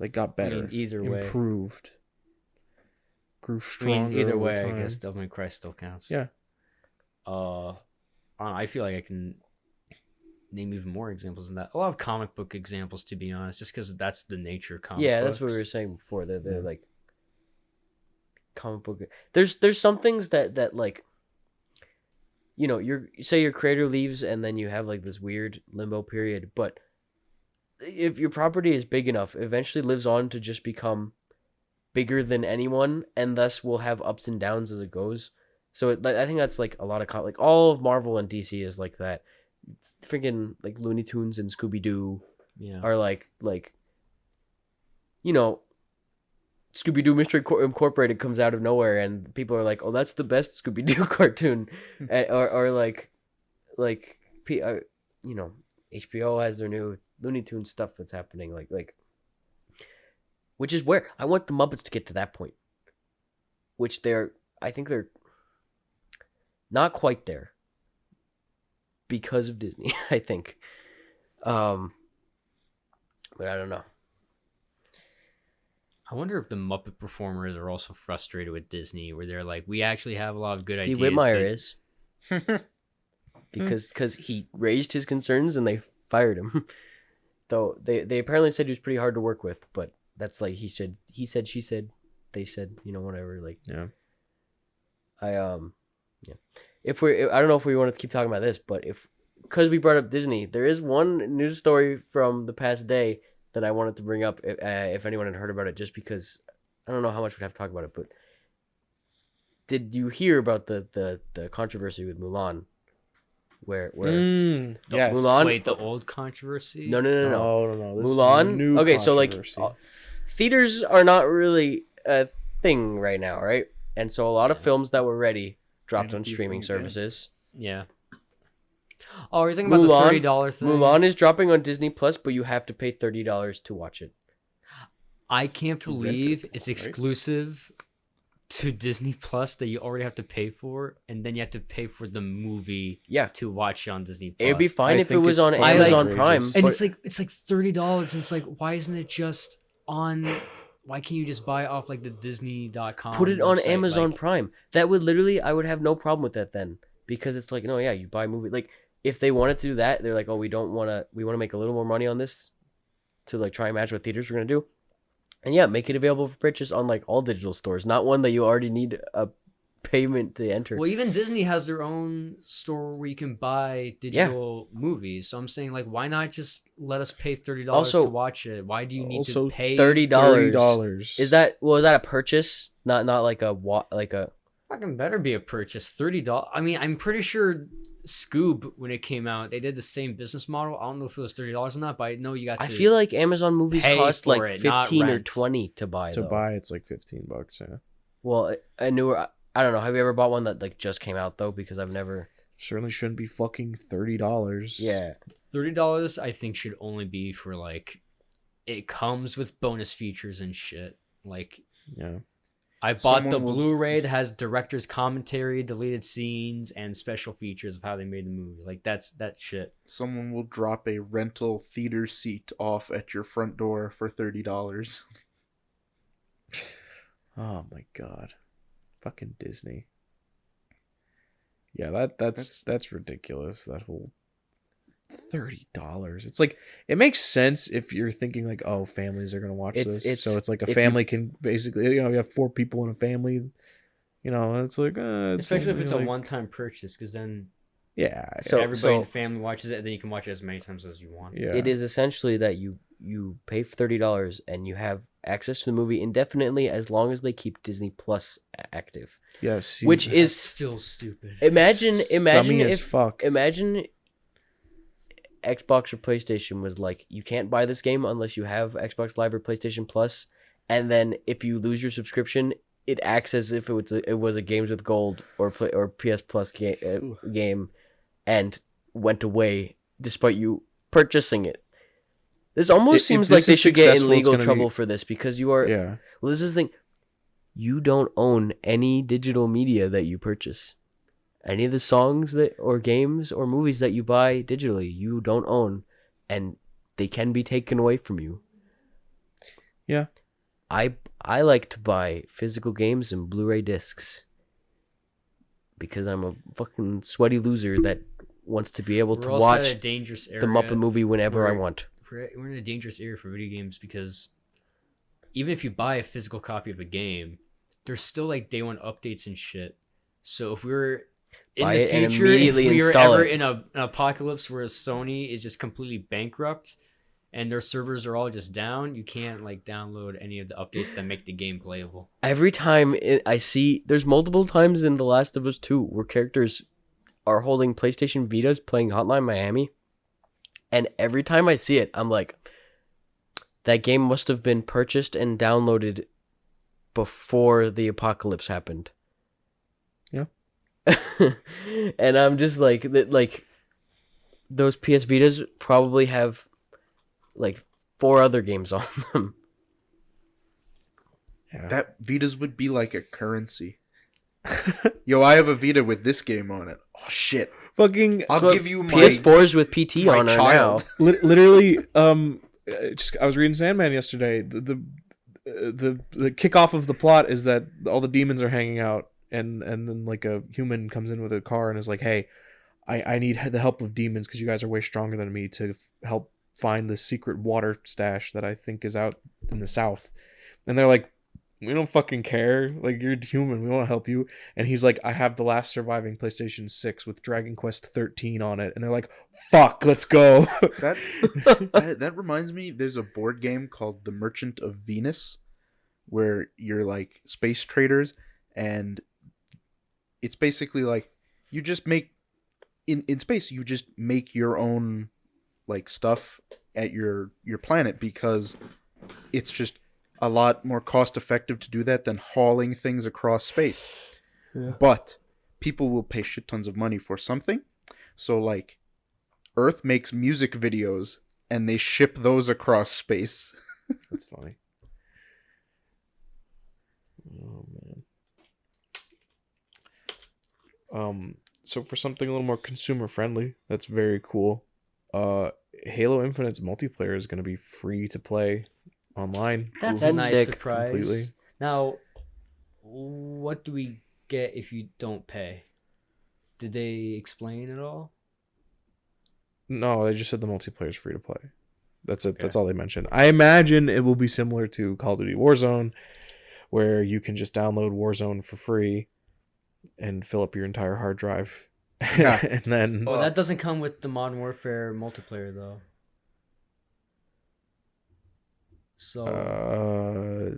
Like got better. I mean, either way, improved. Grew stronger. either over way, time. I guess Devil May Cry still counts. Yeah. I feel like I can name even more examples than that. A lot of comic book examples, to be honest, just because that's the nature of comic books. That's what we were saying before. They're like comic book. There's some things that like, you know, your creator leaves and then you have like this weird limbo period, but if your property is big enough, it eventually lives on to just become bigger than anyone, and thus will have ups and downs as it goes. So I think that's like a lot of like all of Marvel and DC is like that. Freaking like Looney Tunes and Scooby Doo are like you know, Scooby Doo Mystery Incorporated comes out of nowhere and people are like, oh, that's the best Scooby Doo cartoon, or like you know, HBO has their new Looney Tunes stuff that's happening like which is where I want the Muppets to get to that point, which I think they're not quite there because of Disney, I think. But I don't know. I wonder if the Muppet performers are also frustrated with Disney, where they're like, we actually have a lot of good ideas. Steve Whitmire is. because he raised his concerns and they fired him. Though they apparently said he was pretty hard to work with, but that's like he said, she said, they said, you know, whatever. Like, yeah. I don't know if we want to keep talking about this, but because we brought up Disney, there is one news story from the past day that I wanted to bring up if anyone had heard about it, just because I don't know how much we'd have to talk about it, but did you hear about the controversy with Mulan? Where yes. Mulan? Wait, the old controversy? No. This Mulan. is a new Okay, so like controversy. theaters are not really a thing right now, right? And so a lot of films that were ready dropped on streaming services. Yeah. Oh, you're thinking about the $30 thing? Mulan is dropping on Disney Plus, but you have to pay $30 to watch it. I can't believe it's exclusive to Disney Plus that you already have to pay for, and then you have to pay for the movie to watch on Disney Plus. It'd be fine if it was on Amazon Prime. And it's like $30, and it's like, why isn't it just on? Why can't you just buy off like the Disney.com? Put it on website? Amazon Like, Prime. That would literally, I would have no problem with that then, because it's like, no, yeah, you buy a movie. Like if they wanted to do that, they're like, oh, we want to make a little more money on this to like try and match what theaters are gonna do. And yeah, make it available for purchase on like all digital stores, not one that you already need a payment to enter. Well, even Disney has their own store where you can buy digital movies. So I'm saying, like, why not just let us pay $30 to watch it? Why do you need to pay $30? Is that a purchase? Not like a fucking better be a purchase. $30. I mean, I'm pretty sure Scoob, when it came out, they did the same business model. I don't know if it was $30 or not, but I know you got to. I feel like Amazon movies cost like it, 15 or 20 to buy. It's like $15. Yeah. Well, I don't know. Have you ever bought one that like just came out though? Because I've never. Certainly shouldn't be fucking $30. Yeah. $30 I think should only be for like, it comes with bonus features and shit. Like, yeah. I bought the Someone will- Blu-ray that has director's commentary, deleted scenes, and special features of how they made the movie. Like that shit. Someone will drop a rental theater seat off at your front door for $30. Oh my god, fucking Disney. Yeah, that's ridiculous. That whole $30. It's like it makes sense if you're thinking like, oh, families are gonna watch this, so it's like a family can basically, you have 4 people in a family. It's like Especially if it's like, a one-time purchase, because then So everybody in the family watches it, and then you can watch it as many times as you want. yeah, it is essentially that you pay for $30 and you have access to the movie indefinitely as long as they keep Disney Plus active. yes, Which It's is still stupid. imagine dummy as if fuck. imagine Xbox or PlayStation was like, you can't buy this game unless you have Xbox Live or PlayStation Plus, and then if you lose your subscription, it acts as if it was a Games with Gold or PS Plus game, and went away despite you purchasing it. This almost If seems this like they is should get in successful, it's legal gonna trouble be- for this, because you are. Yeah, Well, this is the thing. You don't own any digital media that you purchase. Any of the songs or games or movies that you buy digitally, you don't own, and they can be taken away from you. yeah. I like to buy physical games and Blu-ray discs because I'm a fucking sweaty loser that wants to be able to We're also at watch a dangerous area. the Muppet movie whenever I where- want. We're in a dangerous area for video games, because even if you buy a physical copy of a game, there's still like day one updates and shit. So if we're in Buy the it and future, immediately if we were install ever it. in an apocalypse where Sony is just completely bankrupt and their servers are all just down, you can't like download any of the updates that make the game playable. Every time I see, there's multiple times in The Last of Us 2 where characters are holding PlayStation Vitas playing Hotline Miami, and every time I see it, I'm like, that game must have been purchased and downloaded before the apocalypse happened. Yeah. And I'm just like, those PS Vitas probably have like 4 other games on them. Yeah. That Vitas would be like a currency. Yo, I have a Vita with this game on it. Oh shit! Fucking I'll give you my PS4s with PT my on her child. now. literally. I was reading Sandman yesterday. The kickoff of the plot is that all the demons are hanging out, and then like a human comes in with a car and is like, "Hey, I need the help of demons because you guys are way stronger than me to help find this secret water stash that I think is out in the south." And they're like, "We don't fucking care. Like, you're human. We want to help you." And he's like, "I have the last surviving PlayStation 6 with Dragon Quest 13 on it." And they're like, "Fuck, let's go." That reminds me. There's a board game called The Merchant of Venus, where you're like space traders, and it's basically like you just make in space. You just make your own like stuff at your planet, because it's just a lot more cost effective to do that than hauling things across space. Yeah. But people will pay shit tons of money for something. So like Earth makes music videos and they ship those across space. That's funny. Oh man. So for something a little more consumer friendly, that's very cool. Halo Infinite's multiplayer is going to be free to play online. That's That's a nice sick. surprise. Completely. Now, what do we get if you don't pay? Did they explain at all? No, they just said the multiplayer is free to play. That's it. Okay. That's all they mentioned. I imagine it will be similar to Call of Duty Warzone, where you can just download Warzone for free and fill up your entire hard drive. Yeah. And then Well, that doesn't come with the Modern Warfare multiplayer, though. So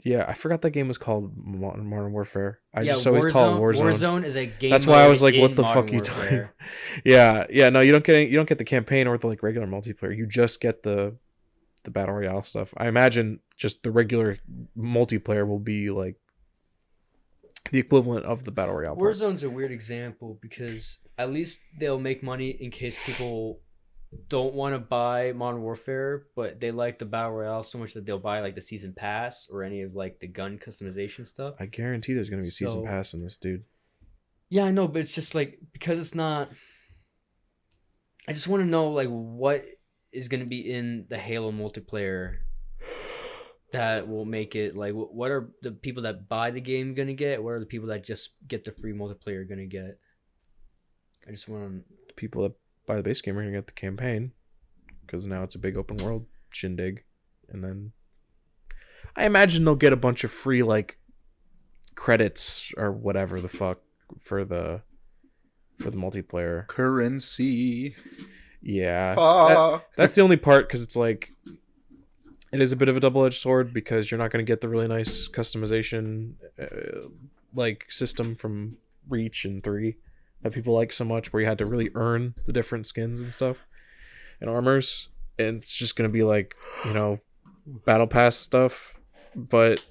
yeah, I forgot that game was called Modern Warfare. I yeah, just always call it Warzone. Warzone is a game. That's why I was mode like, "What in the fuck Modern you talking?" Warfare. Yeah. No, you don't get the campaign or the like regular multiplayer. You just get the battle royale stuff. I imagine just the regular multiplayer will be like the equivalent of the battle royale. part. Warzone's a weird example because at least they'll make money in case people don't want to buy Modern Warfare, but they like the Battle Royale so much that they'll buy like the season pass or any of like the gun customization stuff. I guarantee there's gonna be a season So- pass in this, dude. Yeah, I know, but it's just like because it's not. I just want to know like what is going to be in the Halo multiplayer that will make it like what are the people that buy the game going to get? What are the people that just get the free multiplayer going to get? I just want The people that buy the base game are gonna get the campaign because now it's a big open world shindig, and then I imagine they'll get a bunch of free like credits or whatever the fuck for the multiplayer. Currency. Yeah, Ah. that's the only part because it's like it is a bit of a double-edged sword because you're not going to get the really nice customization like system from Reach and 3 that people like so much, where you had to really earn the different skins and stuff and armors, and it's just going to be like, you know, battle pass stuff. But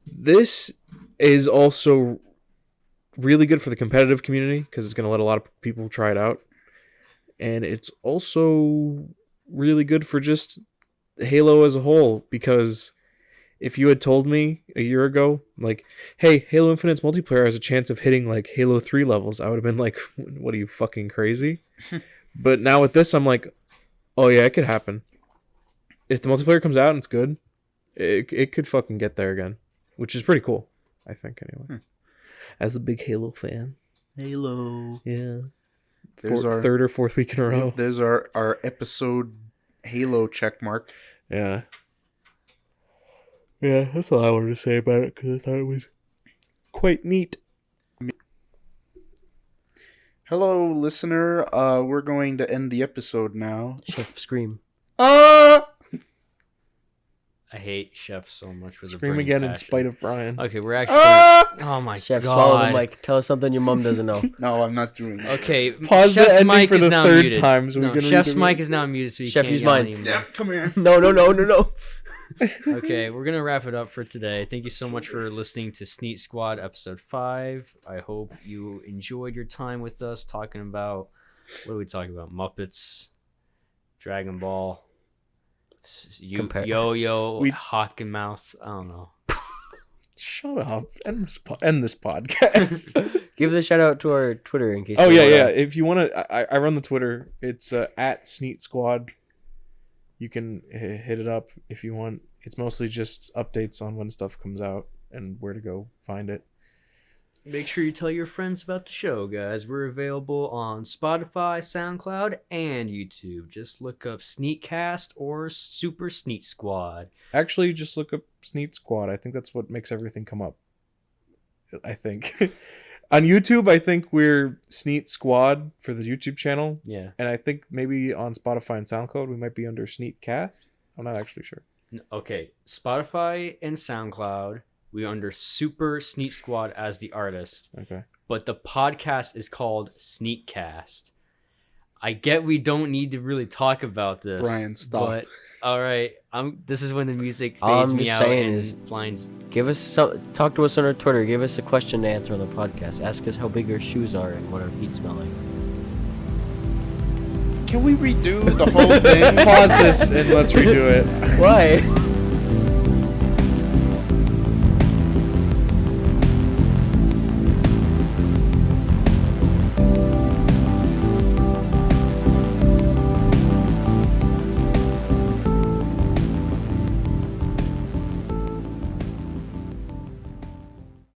this is also really good for the competitive community because it's going to let a lot of people try it out, and it's also really good for just Halo as a whole, because if you had told me a year ago, like, hey, Halo Infinite's multiplayer has a chance of hitting like Halo 3 levels, I would have been like, what are you, fucking crazy? But now with this, I'm like, oh yeah, it could happen. If the multiplayer comes out and it's good, it could fucking get there again, which is pretty cool, I think, anyway. As a big Halo fan. Halo. Yeah. There's our third or fourth week in a row. There's our episode Halo check mark. Yeah. Yeah, that's all I wanted to say about it because I thought it was quite neat. Hello, listener. We're going to end the episode now. Chef Scream. Ah! I hate Chef so much with a Scream burning again in passion. spite of Brian. Okay, we're actually. Ah! Oh my Chef, god! swallow the mic. Tell us something your mom doesn't know. No, I'm not doing that. Okay, Pause the Chef's ending mic for is the now third muted. time so we No, can read Chef's the mic is now muted, so you Chef, can't use yell mine. anymore. Yeah, come here. No, no, no, no, no. Okay, we're gonna wrap it up for today. Thank you so much for listening to Sneet Squad episode 5. I hope you enjoyed your time with us talking about what are we talking about? Muppets, Dragon Ball, Compare. Yo-Yo, Hawk and Mouth. I don't know. Shut up. End this podcast. Give the shout out to our Twitter in case. Oh, you yeah, wanna- yeah. If you want to, I run the Twitter. It's at Sneet Squad. You can hit it up if you want. It's mostly just updates on when stuff comes out and where to go find it. Make sure you tell your friends about the show, guys. We're available on Spotify, SoundCloud, and YouTube. Just look up SneetCast or Super Sneet Squad. Actually, just look up Sneet Squad. I think that's what makes everything come up. I think. On YouTube, I think we're Sneet Squad for the YouTube channel. Yeah. And I think maybe on Spotify and SoundCloud, we might be under SneetCast. I'm not actually sure. Okay, Spotify and SoundCloud, we're under Super Sneet Squad as the artist, Okay. but the podcast is called SneetCast. I get we don't need to really talk about this. Brian, stop. But all right, this is when the music All fades I'm me just out saying and is- blinds. Give us some. Talk to us on our Twitter. Give us a question to answer on the podcast. Ask us how big our shoes are and what our feet smell like. Can we redo the whole thing? Pause this and let's redo it. Why?